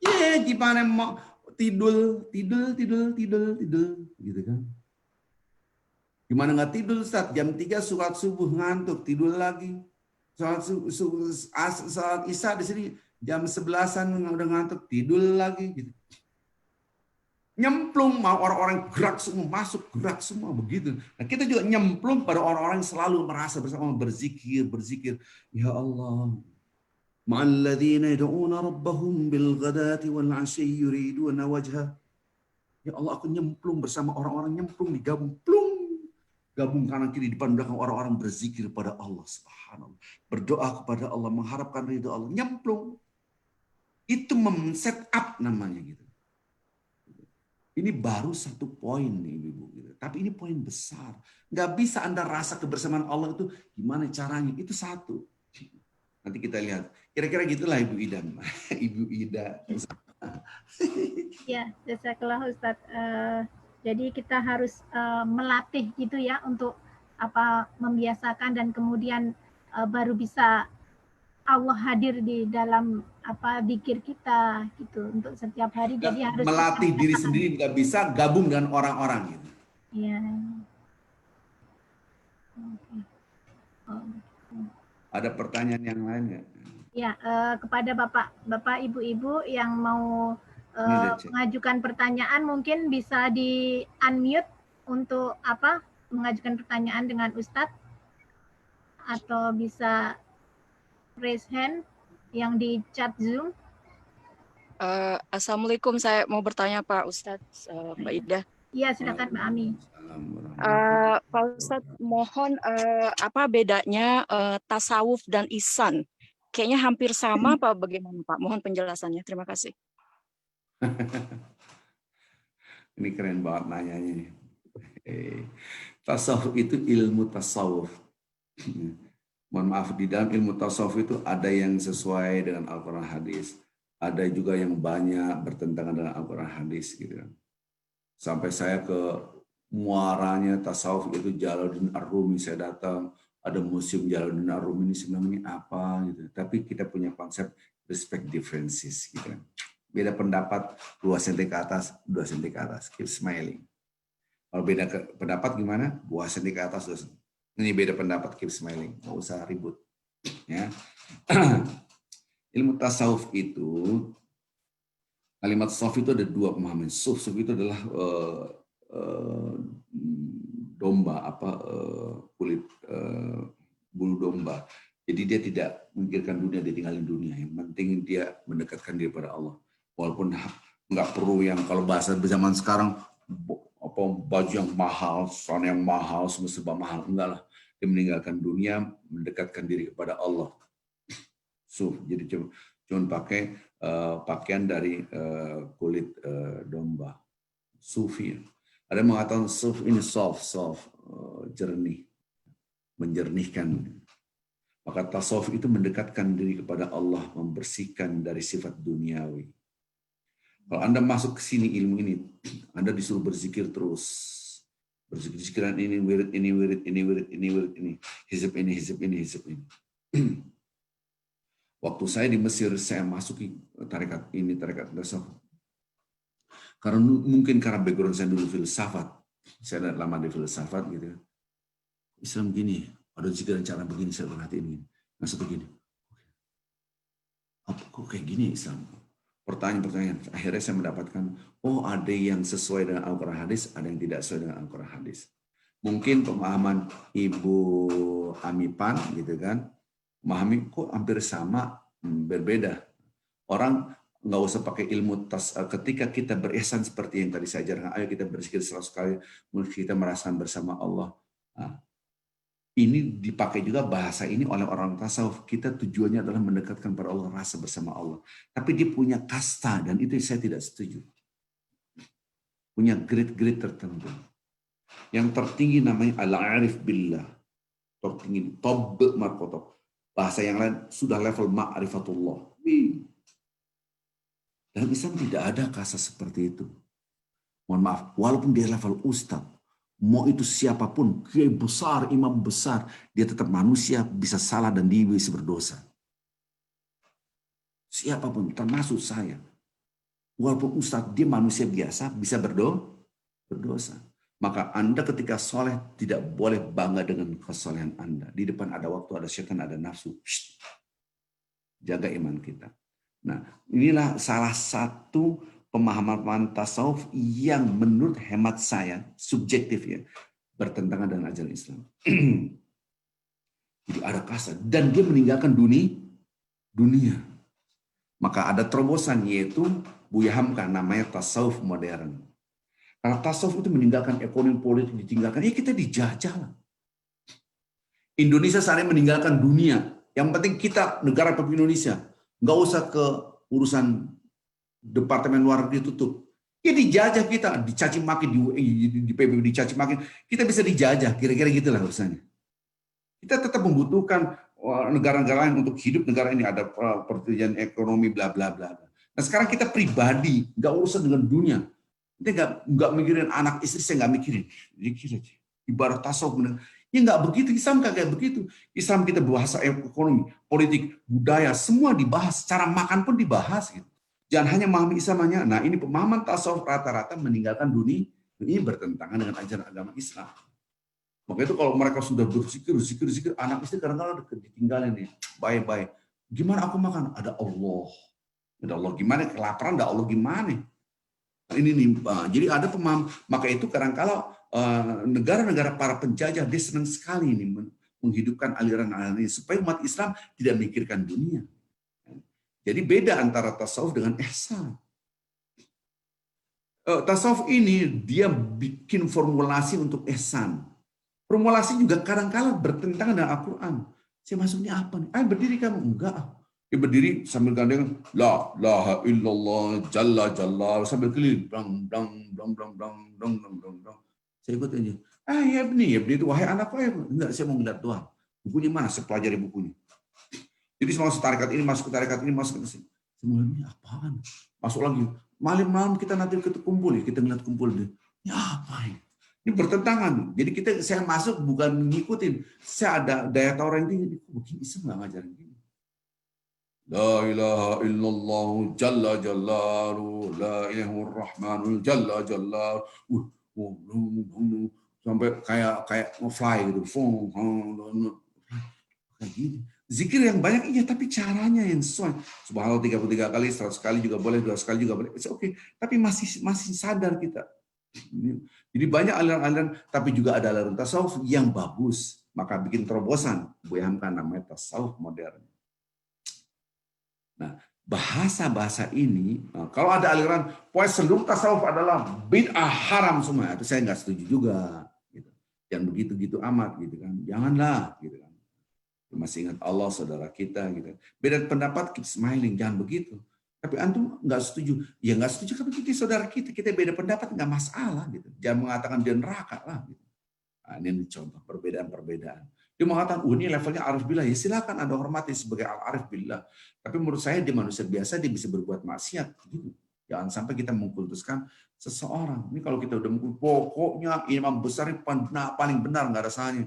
Ya gimana mau tidur gitu kan. Gimana nggak tidur Ustaz? Jam 3 sholat subuh ngantuk, tidur lagi. Sholat Isya di sini jam 11-an udah ngantuk, tidur lagi gitu. Nyemplung, mau orang-orang gerak semua, masuk gerak semua begitu. Nah, kita juga nyemplung pada orang-orang yang selalu merasa bersama, berzikir. Ya Allah, ma'alladzina yad'una rabbahum bil ghadati wal 'ashyi yuriduna wajha. Ya Allah, aku nyemplung bersama orang-orang, nyemplung digabung, plung. Gabung kanan kiri, depan belakang, orang-orang berzikir pada Allah, subhanallah. Berdoa kepada Allah, mengharapkan ridho Allah. Nyemplung. Itu set up namanya gitu. Ini baru satu poin nih Ibu. Tapi ini poin besar. Nggak bisa Anda rasa kebersamaan Allah itu gimana caranya. Itu satu. Nanti kita lihat. Kira-kira gitulah Ibu Ida. Ibu Ida. Ya, jazakallah Ustaz. Jadi kita harus melatih gitu ya untuk membiasakan dan kemudian baru bisa Allah hadir di dalam zikir kita gitu untuk setiap hari. Jadi harus melatih diri sendiri nggak bisa, gabung dengan orang-orang gitu. Iya. Ada pertanyaan yang lain nggak? Ya, kepada Bapak Ibu-ibu yang mau mengajukan pertanyaan mungkin bisa di unmute untuk mengajukan pertanyaan dengan Ustadz, atau bisa raise hand yang di chat Zoom. Assalamualaikum, saya mau bertanya Pak Ustadz, Mbak Ida. Iya, silakan Mbak Ami. Pak Ustadz, mohon apa bedanya tasawuf dan ihsan? Kayaknya hampir sama apa bagaimana Pak? Mohon penjelasannya. Terima kasih. Ini keren banget nanyanya nih. Tasawuf itu ilmu tasawuf. Mohon maaf, di dalam ilmu tasawuf itu ada yang sesuai dengan Al-Quran hadis. Ada juga yang banyak bertentangan dengan Al-Quran hadis. Gitu. Sampai saya ke muaranya tasawuf itu Jalaluddin Ar-Rumi, saya datang. Ada museum Jalaluddin Ar-Rumi ini sebenarnya apa gitu. Tapi kita punya konsep respect differences gitu. Beda pendapat 2 cm ke atas, 2 cm ke atas, keep smiling. Kalau beda pendapat gimana? 2 cm ke atas, 2 cm. Ini beda pendapat, keep smiling, nggak usah ribut. Ya. Ilmu tasawuf itu, kalimat tasawuf itu ada 2 pemahaman. Suf itu adalah domba, kulit bulu domba. Jadi dia tidak memikirkan dunia, dia tinggalin dunia. Yang penting dia mendekatkan diri pada Allah. Walaupun nggak perlu yang kalau bahasa zaman sekarang baju yang mahal, celana yang mahal, semua serba mahal. Enggak lah. Dia meninggalkan dunia, mendekatkan diri kepada Allah. Jadi cuma pakai pakaian dari kulit domba. Sufi. Ada yang mengatakan suf ini soft, jernih, menjernihkan. Maka tasawuf itu mendekatkan diri kepada Allah, membersihkan dari sifat duniawi. Kalau Anda masuk ke sini ilmu ini, Anda disuruh berzikir terus. Berzikir ini, wirid ini, wirid ini, wirid ini, wirid ini. Hizib ini, hizib ini, hizib ini. Waktu saya di Mesir, saya masuki tarekat ini, tarekat tasawuf. Karena mungkin karena background saya dulu filsafat. Saya lama di filsafat gitu. Islam gini, ada zikir cara begini, saya perhatiin gini. Nah satu gini. Apa kok kayak gini Islam? Pertanyaan-pertanyaan. Akhirnya saya mendapatkan, oh ada yang sesuai dengan Al-Quran hadis, ada yang tidak sesuai dengan Al-Quran hadis. Mungkin pemahaman Ibu Amipan gitu kan, memahami kok hampir sama, berbeda. Orang nggak usah pakai ilmu ketika kita berihsan seperti yang tadi saya ajarkan, ayo kita berzikir 100 kali, kita merasakan bersama Allah. Nah, ini dipakai juga bahasa ini oleh orang tasawuf. Kita tujuannya adalah mendekatkan pada Allah, rasa bersama Allah. Tapi dia punya kasta dan itu saya tidak setuju. Punya grade-grade tertentu. Yang tertinggi namanya al-arif billah. Tertinggi, tobe markotok. Bahasa yang lain sudah level ma'rifatullah. Dalam Islam tidak ada kasta seperti itu. Mohon maaf, walaupun dia level ustadz, mau itu siapapun, kiai besar, imam besar, dia tetap manusia, bisa salah dan dia bisa berdosa. Siapapun, termasuk saya. Walaupun ustadz, dia manusia biasa, bisa berdosa. Maka Anda ketika soleh tidak boleh bangga dengan kesolehan Anda. Di depan ada waktu, ada syaitan, ada nafsu. Shh. Jaga iman kita. Nah, inilah salah satu pemahaman tasawuf yang menurut hemat saya, subjektif ya, bertentangan dengan ajaran Islam. Jadi ada kasta. Dan dia meninggalkan dunia. Maka ada terobosan yaitu Buya Hamka namanya tasawuf modern. Karena tasawuf itu meninggalkan ekonomi politik, ditinggalkan. Ya kita dijajah lah. Indonesia saat ini meninggalkan dunia. Yang penting kita, negara Republik Indonesia, nggak usah ke urusan Departemen Luar Negeri tutup. Ya dijajah kita, dicaci maki di PBB, dicaci maki. Kita bisa dijajah, kira-kira gitulah urusannya. Kita tetap membutuhkan negara-negara lain untuk hidup negara ini, ada perjanjian ekonomi bla bla bla. Nah sekarang kita pribadi, nggak urusan dengan dunia. Kita nggak mikirin anak istri, saya nggak mikirin. Jadi ibarat tasawuf, ya nggak begitu. Islam kayak begitu. Islam kita bahasa ekonomi, politik, budaya, semua dibahas. Cara makan pun dibahas. Gitu. Jangan hanya memahami Islamnya. Nah ini pemahaman tasawuf rata-rata meninggalkan dunia. Ini bertentangan dengan ajaran agama Islam. Maka itu kalau mereka sudah berzikir, anak istri kadang-kadang ditinggalin nih. Baik-baik. Gimana aku makan? Ada Allah. Ada Allah gimana? Kelaparan ada Allah gimana? Ini nih, jadi ada pemaham. Maka itu kadang-kala negara-negara para penjajah dia senang sekali ini menghidupkan aliran-aliran ini supaya umat Islam tidak memikirkan dunia. Jadi beda antara tasawuf dengan ihsan. Tasawuf ini dia bikin formulasi untuk ihsan. Formulasi juga kadang-kala bertentangan dengan Al-Quran. Saya masuknya apa nih? Berdiri kamu? Enggak. Dia berdiri sambil gandeng la ilaha illallah jalla jalla sambil keliling dang dang dang dang dang dang dang dang dang. Saya ikut aja. Ya Ibni itu wahai anakku enggak, saya mau ngeliat Tuhan. Bukunya mana? Saya pelajari bukunya. Jadi masuk tarekat ini, masuk ke tarekat ini, masuk ke sini. Semuanya apaan? Masuk lagi. Malam-malam kita nanti kumpul ya, kita ngeliat kumpul deh. Ya apa ini? Ini bertentangan. Jadi saya masuk bukan ngikutin. Saya ada daya tarik ini. Begini Islam nggak ngajarin gini. La ilaha illallah jalla jallaru la ilahur rahmanul jalla jallaru sampai kayak fly gitu kayak gini. Zikir yang banyak iya tapi caranya yang sesuai. Subhanallah 33 kali, 100 kali juga boleh, 200 kali juga boleh. It's okay. Tapi masih sadar kita. Jadi banyak aliran-aliran tapi juga ada aliran tasawuf yang bagus. Maka bikin terobosan. Buya Hamka namanya tasawuf modern. Nah, bahasa-bahasa ini, kalau ada aliran, pokoknya seluruh tasawuf adalah bid'ah haram semua, itu saya nggak setuju juga. Gitu. Jangan begitu-gitu amat, gitu kan? Janganlah, gitu kan? Masih ingat Allah, saudara kita, gitu. Beda pendapat, keep smiling, jangan begitu. Tapi antum nggak setuju, ya nggak setuju karena kita saudara kita beda pendapat nggak masalah, gitu. Jangan mengatakan dia neraka lah. Gitu. Nah, ini contoh perbedaan-perbedaan. Dia mengatakan, ini levelnya arif billah. Ya silakan Anda hormati sebagai al-arif billah. Tapi menurut saya dia manusia biasa, dia bisa berbuat maksiat. Gitu. Jangan sampai kita mengkultuskan seseorang. Ini kalau kita udah mengkultus, pokoknya imam besar ini paling benar, nggak ada salahnya.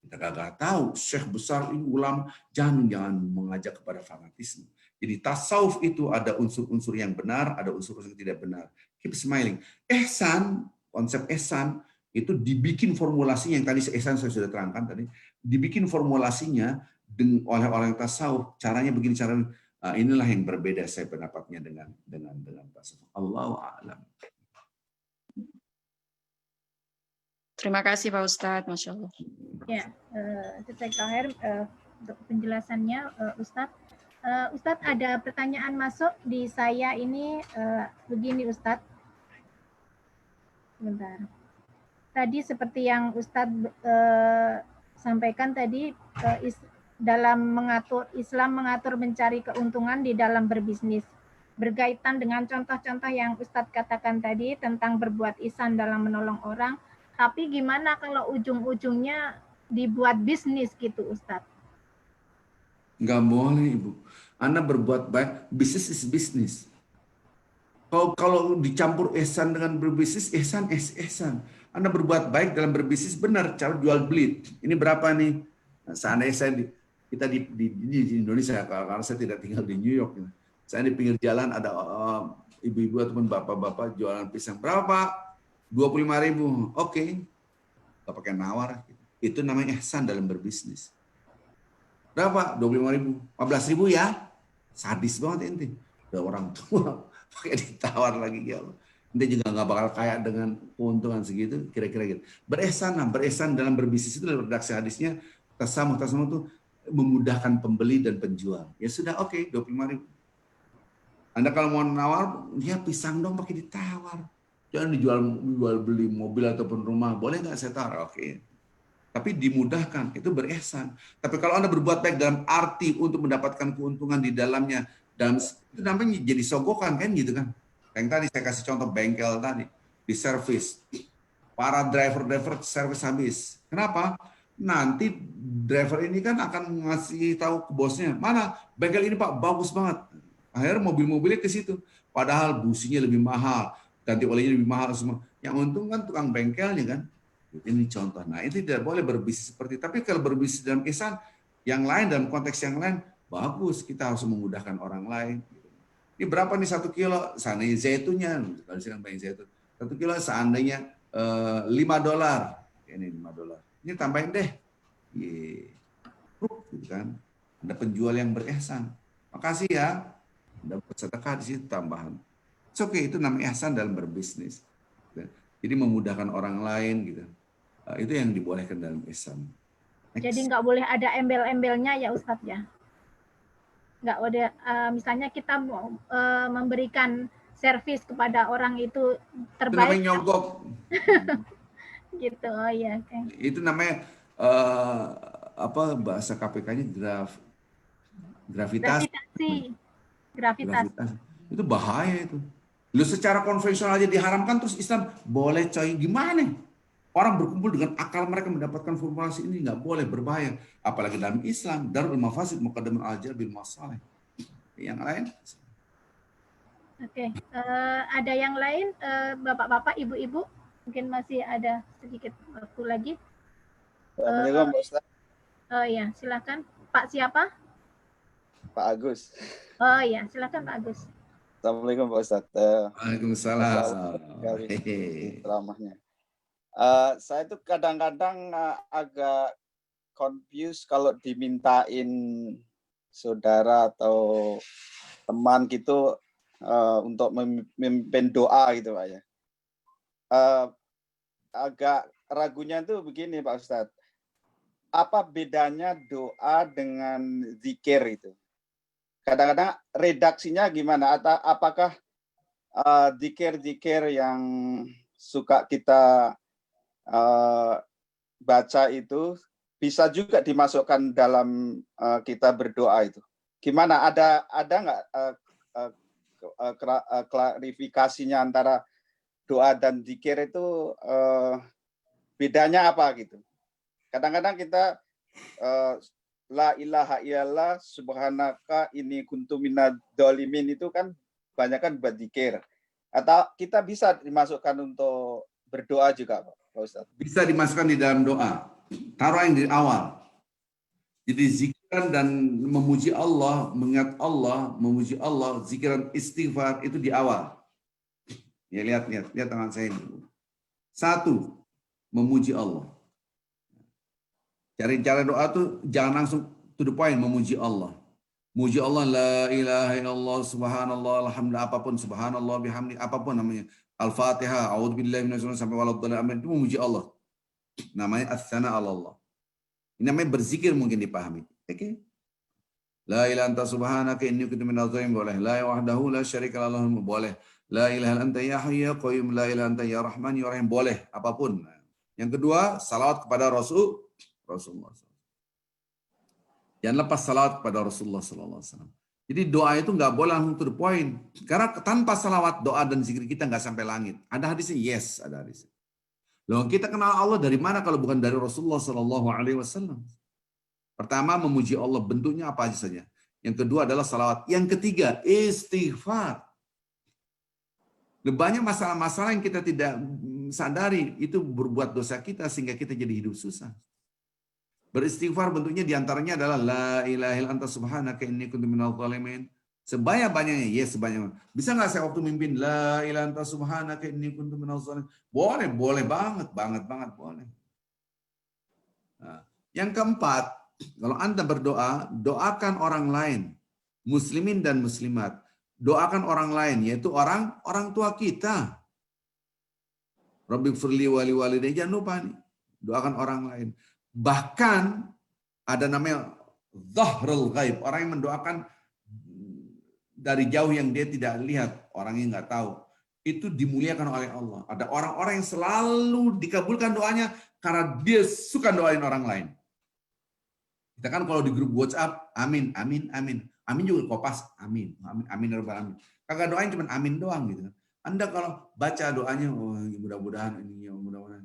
Kita gak tahu, syekh besar ini ulama, jangan mengajak kepada fanatisme. Jadi tasawuf itu ada unsur-unsur yang benar, ada unsur-unsur yang tidak benar. Keep smiling. Ihsan, konsep ihsan, itu dibikin formulasi yang tadi ihsan saya sudah terangkan tadi, dibikin formulasinya oleh orang tasawuf, caranya begini, caranya inilah yang berbeda saya pendapatnya dengan tasawuf. Allahu a'lam. Terima kasih Pak Ustadz, Masya Allah. Ya, Ustadz Tahir untuk penjelasannya, Ustadz. Ustadz ada pertanyaan masuk di saya ini begini Ustadz. Sebentar. Tadi seperti yang Ustadz sampaikan tadi, dalam Islam mengatur mencari keuntungan di dalam berbisnis. Berkaitan dengan contoh-contoh yang Ustadz katakan tadi tentang berbuat ihsan dalam menolong orang. Tapi gimana kalau ujung-ujungnya dibuat bisnis gitu Ustadz? Nggak boleh Ibu. Anda berbuat baik, bisnis is bisnis. Kalau dicampur ihsan dengan berbisnis, ihsan. Anda berbuat baik dalam berbisnis benar, cara jual beli. Ini berapa nih? Nah, seandainya kita di Indonesia, karena saya tidak tinggal di New York. Saya di pinggir jalan ada ibu-ibu ataupun bapak-bapak jualan pisang. Berapa? 25.000. Oke. Nggak pakai nawar. Itu namanya ihsan dalam berbisnis. Berapa? 25.000. 15.000 ya? Sadis banget inti. Udah orang tua pakai ditawar lagi ya Allah. Dia juga nggak bakal kaya dengan keuntungan segitu, kira-kira gitu. Beresan dalam berbisnis itu dalam redaksi hadisnya, tasamuh itu memudahkan pembeli dan penjual. Ya sudah, oke, 25.000. Anda kalau mau nawar, ya pisang dong pakai ditawar. Jangan dijual beli mobil ataupun rumah. Boleh nggak saya taruh? Oke. Tapi dimudahkan, itu berihsan. Tapi kalau Anda berbuat baik dalam arti untuk mendapatkan keuntungan di dalamnya, dan itu namanya jadi sogokan kan gitu kan. Yang tadi saya kasih contoh bengkel tadi, di servis. Para driver servis habis. Kenapa? Nanti driver ini kan akan ngasih tahu ke bosnya, mana bengkel ini Pak, bagus banget. Akhirnya mobil-mobilnya ke situ. Padahal businya lebih mahal, ganti olinya lebih mahal semua. Yang untung kan tukang bengkelnya kan. Ini contoh. Nah, itu tidak boleh berbisnis seperti itu. Tapi kalau berbisnis dalam ihsan, yang lain dalam konteks yang lain, bagus. Kita harus memudahkan orang lain. Ini berapa nih 1 kilo? Seandainya zaitunnya, kalau sedang bayang zaitun. 1 kilo seandainya $5. Ini $5. Ini tambahin deh. Gitu kan. Ada penjual yang berihsan. Makasih ya. Ada bersedekah di situ tambahan. Oke, itu namanya ihsan dalam berbisnis. Jadi memudahkan orang lain gitu. Itu yang dibolehkan dalam ihsan. Jadi nggak boleh ada embel-embelnya ya Ustadz ya. Nggak ada, misalnya kita mau memberikan servis kepada orang itu terbaik. Itu namanya nyogok. Gitu, oh iya. Okay. Itu namanya apa bahasa KPK-nya gravitasi. Itu bahaya itu. Lu secara konvensional aja diharamkan, terus Islam boleh coy, gimana? Orang berkumpul dengan akal mereka mendapatkan formulasi ini nggak boleh, berbahaya. Apalagi dalam Islam, darul mafasid muqaddamun ala bil masalih. Yang lain? Oke, ada yang lain, bapak-bapak, ibu-ibu, mungkin masih ada sedikit waktu lagi. Assalamualaikum Pak Ustaz. Oh iya, silakan. Pak siapa? Pak Agus. Oh iya, silakan Pak Agus. Assalamualaikum Pak Ustaz. Waalaikumsalam. Ceramahnya. Saya tuh kadang-kadang agak confused kalau dimintain saudara atau teman gitu untuk memimpin doa gitu Pak ya. Agak ragunya tuh begini Pak Ustadz. Apa bedanya doa dengan zikir itu? Kadang-kadang redaksinya gimana? Atau apakah zikir-zikir yang suka kita baca itu bisa juga dimasukkan dalam kita berdoa itu? Gimana? Ada nggak klarifikasinya antara doa dan zikir itu bedanya apa gitu? Kadang-kadang kita la ilaha illallah subhanaka inni kuntu minadz dzalimin itu kan banyak kan buat zikir. Atau kita bisa dimasukkan untuk berdoa juga Pak Ustaz? Bisa dimasukkan di dalam doa. Taruh yang di awal. Jadi zikiran dan memuji Allah, mengingat Allah, memuji Allah, zikiran istighfar itu di awal. Ya lihat tangan saya ini. 1, memuji Allah. Cari cara doa tuh jangan langsung to the point, memuji Allah. Muji Allah, la ilaha illallah, subhanallah, alhamdulillah, apapun, subhanallah, bihamdi, apapun namanya. Al-Fatihah, a'udzubillahi minasyaitonir rajim, sampai waladhdallin, itu memuji Allah. Namanya as-sana 'ala Allah. Ini namanya berzikir, mungkin dipahami. Oke. La ilaha anta subhanaka inni kuntu minadz dzalimin, boleh. La wahdahu la syarika lahu, boleh. La ilaha anta ya hayyu ya qayyum, la ilaha anta ya rahman ya rahim, boleh, apapun. Yang kedua, salawat kepada Rasulullah. Jangan lepas salawat kepada Rasulullah SAW. Jadi doa itu nggak boleh langsung to the point. Karena tanpa salawat, doa dan zikir kita nggak sampai langit. Ada hadisnya? Yes, ada hadisnya. Loh, kita kenal Allah dari mana kalau bukan dari Rasulullah SAW? Pertama, memuji Allah, bentuknya apa aja saja. Yang kedua adalah salawat. Yang ketiga, istighfar. Banyak masalah-masalah yang kita tidak sadari itu berbuat dosa kita sehingga kita jadi hidup susah. Beristighfar bentuknya diantaranya adalah la ilaha illa anta subhanaka inni kuntu minadz dzalimin. Sebanyak-banyaknya, yes sebanyak. Bisa nggak saya waktu mimpin la ilaha illa anta subhanaka inni kuntu minadz dzalimin? Boleh banget boleh. Nah, yang keempat, kalau Anda berdoa, doakan orang lain, muslimin dan muslimat. Doakan orang lain, yaitu orang tua kita. Rabbighfirli wa li walidayya, jangan lupa nih. Doakan orang lain. Bahkan ada namanya zahrul ghaib, orang yang mendoakan dari jauh yang dia tidak lihat, orangnya nggak tahu. itu dimuliakan oleh Allah. Ada orang-orang yang selalu dikabulkan doanya karena dia suka doain orang lain. Kita kan kalau di grup WhatsApp, amin, amin, amin. Amin juga kopas, amin, amin, amin, amin. Kagak doain cuma amin doang gitu. Anda kalau baca doanya, oh mudah-mudahan ini, mudah-mudahan.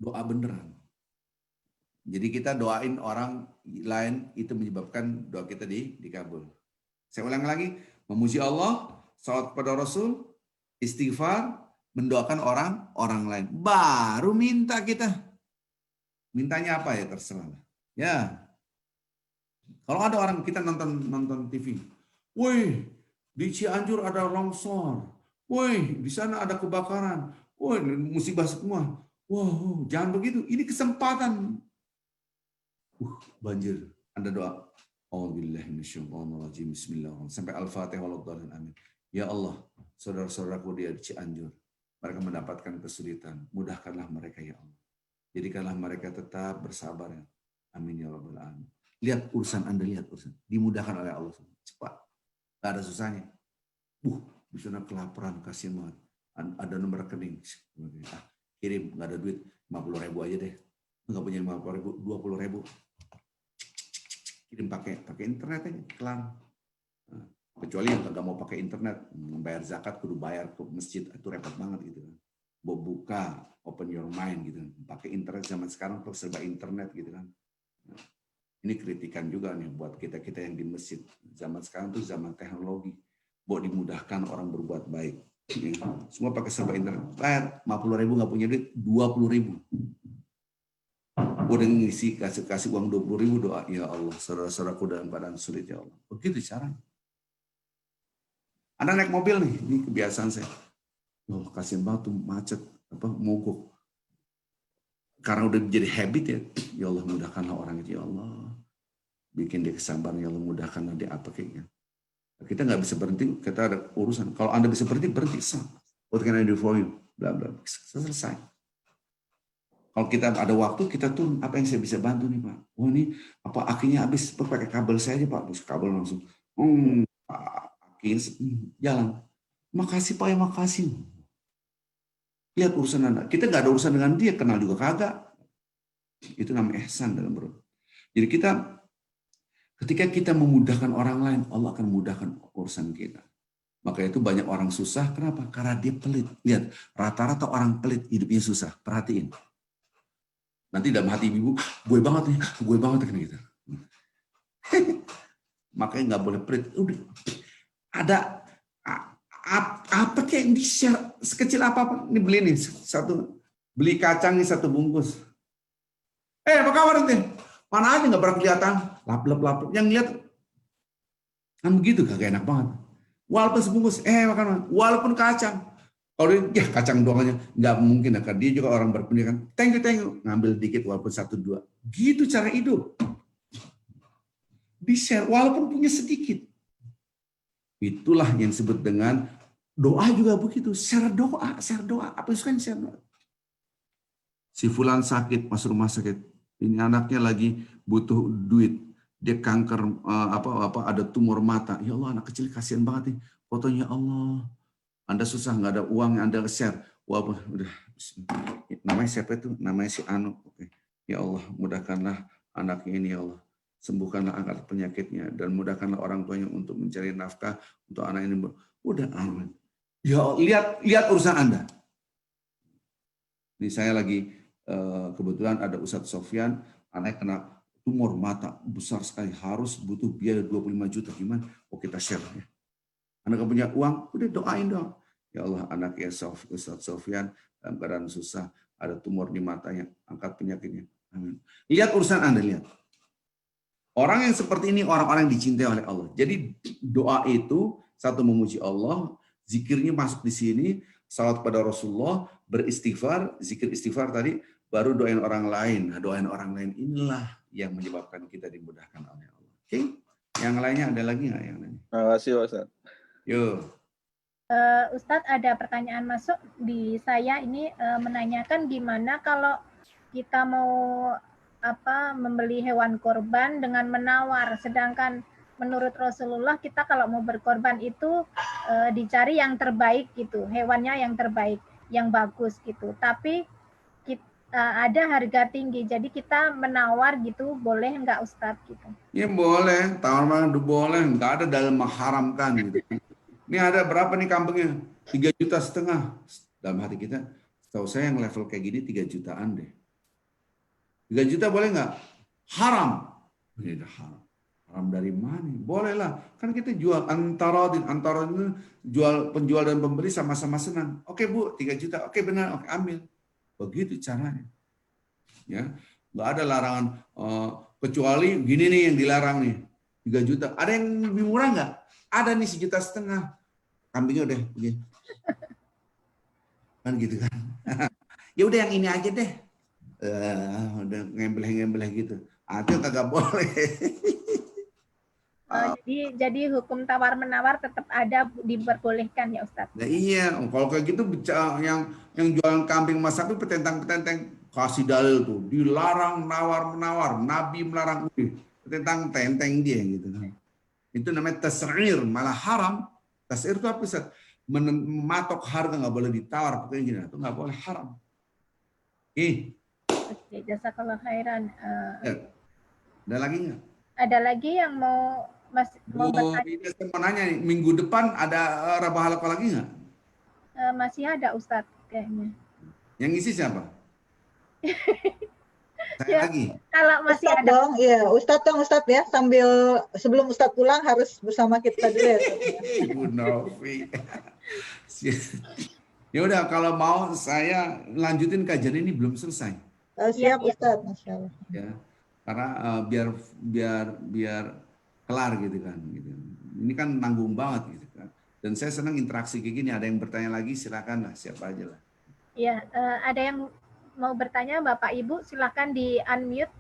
Doa beneran. Jadi kita doain orang lain itu menyebabkan doa kita dikabul. Saya ulang lagi, memuji Allah, salawat kepada Rasul, istighfar, mendoakan orang lain. Baru minta kita. Mintanya apa ya terserah. Ya. Kalau ada orang kita nonton TV. Woi, di Cianjur ada longsor. Woi, di sana ada kebakaran. Woi, musibah semua. Wow, jangan begitu. Ini kesempatan. Banjir. Anda doa. Auzubillahiminasyaitonirrajim. Bismillahirrahmanirrahim. Sampai Al-Fatihah waladhdallin. Amin. Ya Allah, saudara-saudaraku di Cianjur, mereka mendapatkan kesulitan. Mudahkanlah mereka ya Allah. Jadikanlah mereka tetap bersabar ya. Amin ya rabbal alamin. Lihat urusan Anda, lihat urusan. Dimudahkan oleh Allah. Cepat. Gak ada susahnya. Di sana kelaparan, kasihan banget. Ada nomor rekening. Kirim, gak ada duit. 50.000 aja deh. Nggak punya 50.000, 20.000. Kirim pakai internet aja, kelar. Nah, kecuali yang nggak mau pakai internet, membayar zakat kudu bayar ke masjid, itu repot banget gitu kan. Mau buka, open your mind gitu. Pakai internet zaman sekarang terus serba internet gitu kan. Nah, ini kritikan juga nih buat kita yang di masjid. Zaman sekarang tuh zaman teknologi. Buat dimudahkan orang berbuat baik. Semua pakai serba internet. Bayar 50.000 nggak punya duit, 20.000. Udah ngisi kasih uang 20.000 doa, ya Allah, saudara-saudaraku dalam keadaan sulit ya Allah. Begitu caranya. Anda naik mobil nih, ini kebiasaan saya. Oh, kasihan banget tuh macet, mogok. Karena udah jadi habit ya Allah mudahkanlah orang itu ya Allah. Bikin dia kesabaran ya Allah, mudahkanlah dia apa kayaknya. Kita nggak bisa berhenti, kita ada urusan. Kalau Anda bisa berhenti sah. What can I do for you? Bla bla. Selesai. Kalau kita ada waktu, kita tuh apa yang saya bisa bantu nih Pak? Oh ini apa akinya habis, pakai kabel saya aja Pak. Terus kabel langsung. Aki jalan. Makasih Pak ya makasih. Lihat urusan Anda. Kita nggak ada urusan dengan dia, kenal juga kagak. Itu namanya ihsan dalam berbuat. Jadi ketika kita memudahkan orang lain, Allah akan memudahkan urusan kita. Maka itu banyak orang susah. Kenapa? Karena dia pelit. Lihat, rata-rata orang pelit hidupnya susah. Perhatiin. Nanti dalam hati ibu, gue banget kan gitu. Makanya nggak boleh pelit. Udah ada apa kayak yang di-share sekecil apa. Ini beli nih beli kacang nih 1 bungkus. Apa kabar nih? Mana aja nggak pernah kelihatan. Lap. Yang lihat kan begitu kagak enak banget. Walaupun sebungkus, makan. Walaupun kacang. Kalau dia kacang doang aja, nggak mungkin. Kan dia juga orang berpendidikan. Thank you. Ngambil dikit walaupun 1-2. Gitu cara hidup. Di-share walaupun punya sedikit. Itulah yang disebut dengan doa juga begitu. Share doa. Apa itu kan share doa? Si fulan sakit, masuk rumah sakit. Ini anaknya lagi butuh duit. Dia kanker, ada tumor mata. Ya Allah, anak kecil kasihan banget nih. Fotonya Allah. Anda susah, nggak ada uang, Anda share. Wah, udah. Namanya siapa itu? Namanya si Anu. Oke. Ya Allah, mudahkanlah anaknya ini, ya Allah. Sembuhkanlah angkat penyakitnya. Dan mudahkanlah orang tuanya untuk mencari nafkah untuk anak ini. Udah, amin. Ya Allah, lihat urusan Anda. Ini saya lagi, kebetulan ada Ustadz Sofyan, anaknya kena tumor mata besar sekali. Harus butuh biaya 25 juta. Gimana? Oh, kita share ya. Anak gak punya uang, udah doain dong. Ya Allah, anaknya Ustadz Sofyan dalam keadaan susah, ada tumor di matanya, angkat penyakitnya. Amin. Lihat urusan Anda, lihat. Orang yang seperti ini, orang-orang yang dicintai oleh Allah. Jadi doa itu, satu memuji Allah, zikirnya masuk di sini, salawat pada Rasulullah, beristighfar, zikir istighfar tadi, baru doain orang lain. Nah, doain orang lain inilah yang menyebabkan kita dimudahkan oleh Allah. Oke? Yang lainnya ada lagi nggak yang lain? Terima kasih Ustaz. Yuk. Ustadz, ada pertanyaan masuk di saya ini menanyakan gimana kalau kita mau membeli hewan korban dengan menawar, sedangkan menurut Rasulullah kita kalau mau berkorban itu dicari yang terbaik gitu, hewannya yang terbaik, yang bagus gitu. Tapi ada harga tinggi, jadi kita menawar gitu, boleh nggak Ustadz gitu? Ya boleh, tawar boleh, nggak ada dalam mengharamkan gitu. Ini ada berapa nih kambingnya? 3,5 juta. Dalam hati kita, setahu saya yang level kayak gini 3 jutaan deh. 3 juta boleh nggak? Haram. Ini udah haram. Haram dari mana? Boleh lah. Kan kita jual antara ini penjual dan pembeli sama-sama senang. Oke Bu, 3 juta. Oke benar, oke ambil. Begitu caranya. Ya, nggak ada larangan kecuali gini nih yang dilarang nih 3 juta. Ada yang lebih murah nggak? Ada nih 1,5 juta. Kambingnya udah begini. Kan gitu kan. Ya udah yang ini aja deh. Udah ngembeleh gitu. Itu kagak boleh. Jadi hukum tawar menawar tetap ada, diperbolehkan ya Ustadz. Nah, iya, kalau kayak gitu yang jualan kambing mas sapi petentang-petenteng kasih dalil tuh dilarang nawar-menawar, Nabi melarang petentang-tenteng dia gitu. Itu namanya tas'ir, malah haram. Tas'ir itu apa Ustaz? Mematok harga, nggak boleh ditawar, pokoknya gini, itu nggak boleh, haram. Oke, jazakallah khairan. Ya. Ada lagi nggak? Ada lagi yang mau bertanya? Ini saya mau nanya nih, minggu depan ada Rabah Halaqah lagi nggak? Masih ada Ustadz kayaknya. Yang isi siapa? Saya Ya, lagi. kalau masih Ustadz ada. dong, iya Ustadz ya, sebelum Ustadz pulang harus bersama kita dulu ya. Ibu Novi. Ya udah, kalau mau saya lanjutin kajian ini, belum selesai. Siap Ustadz, Masya Allah. Ya, karena biar kelar gitu kan. Gitu. Ini kan nanggung banget gitu kan. Dan saya senang interaksi kayak gini. Ada yang bertanya lagi, silakan lah, siapa aja lah. Ya, ada yang mau bertanya, Bapak Ibu, silakan di unmute.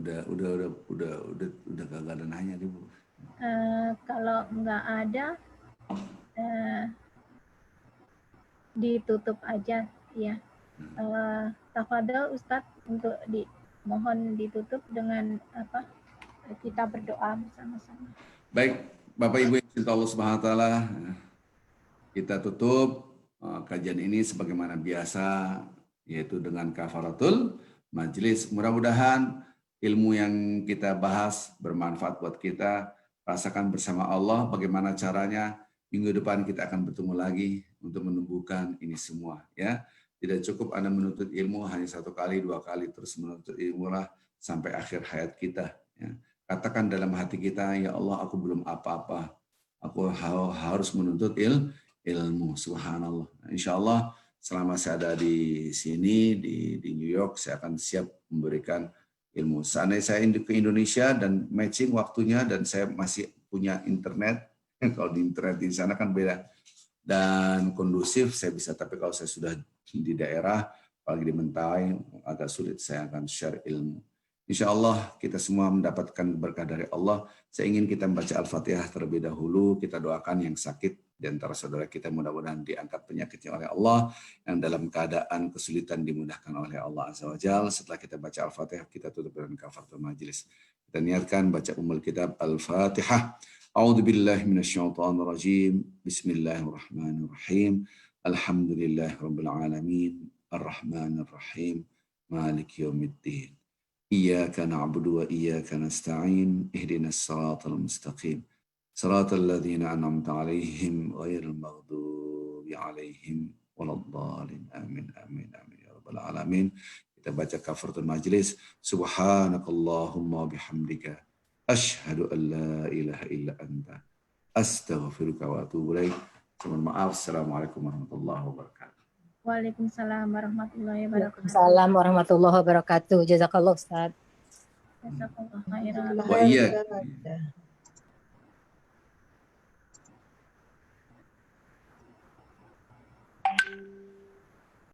Udah kagak ada nanya deh Bu. Kalau nggak ada, ditutup aja ya. Tafadhol Ustadz untuk mohon ditutup dengan apa? Kita berdoa bersama-sama. Baik, Bapak Ibu yang cinta Allah Subhanahu wa taala, kita tutup kajian ini sebagaimana biasa, yaitu dengan kafaratul majelis. Mudah-mudahan ilmu yang kita bahas bermanfaat buat kita. Rasakan bersama Allah bagaimana caranya. Minggu depan kita akan bertemu lagi untuk menumbuhkan ini semua. Ya, tidak cukup Anda menuntut ilmu hanya 1 kali, 2 kali, terus menuntut ilmu lah sampai akhir hayat kita. Ya. Katakan dalam hati kita, ya Allah, aku belum apa-apa. Aku harus menuntut ilmu. Subhanallah. Insya Allah selama saya ada di sini di New York, saya akan siap memberikan ilmu. Seandainya saya ke Indonesia dan matching waktunya dan saya masih punya internet, kalau di internet di sana kan beda dan kondusif, saya bisa. Tapi kalau saya sudah di daerah, apalagi di Mentawai, agak sulit saya akan share ilmu. Insya Allah kita semua mendapatkan berkah dari Allah. Saya ingin kita membaca Al-Fatihah terlebih dahulu. Kita doakan yang sakit di antara saudara kita, mudah-mudahan diangkat penyakitnya oleh Allah. Yang dalam keadaan kesulitan dimudahkan oleh Allah Azza wa Jalla. Setelah kita baca Al-Fatihah, kita tutup dengan kafaratul majlis. Kita niatkan baca Ummul Kitab Al-Fatihah. A'udzu billahi minasyaitonir rajim. Bismillahirrahmanirrahim. Alhamdulillahirabbil alamin. Arrahmanir rahim. Maliki yaumiddin. إياك نعبد وإياك نستعين اهدنا الصراط المستقيم صراط الذين أنعمت عليهم غير المغضوب عليهم ولا الضالين آمين آمين آمين يا رب العالمين. Kita baca kafaratul majlis. Subhanakallahumma bihamdika asyhadu an la ilaha illa anta astaghfiruka wa atubu ilaik. Mohon maaf. Assalamualaikum warahmatullahi wabarakatuh. Waalaikumsalam warahmatullahi wabarakatuh. Waalaikumsalam warahmatullahi wabarakatuh. Jazakallah Ustaz. Jazakallah khairan. Wa iya.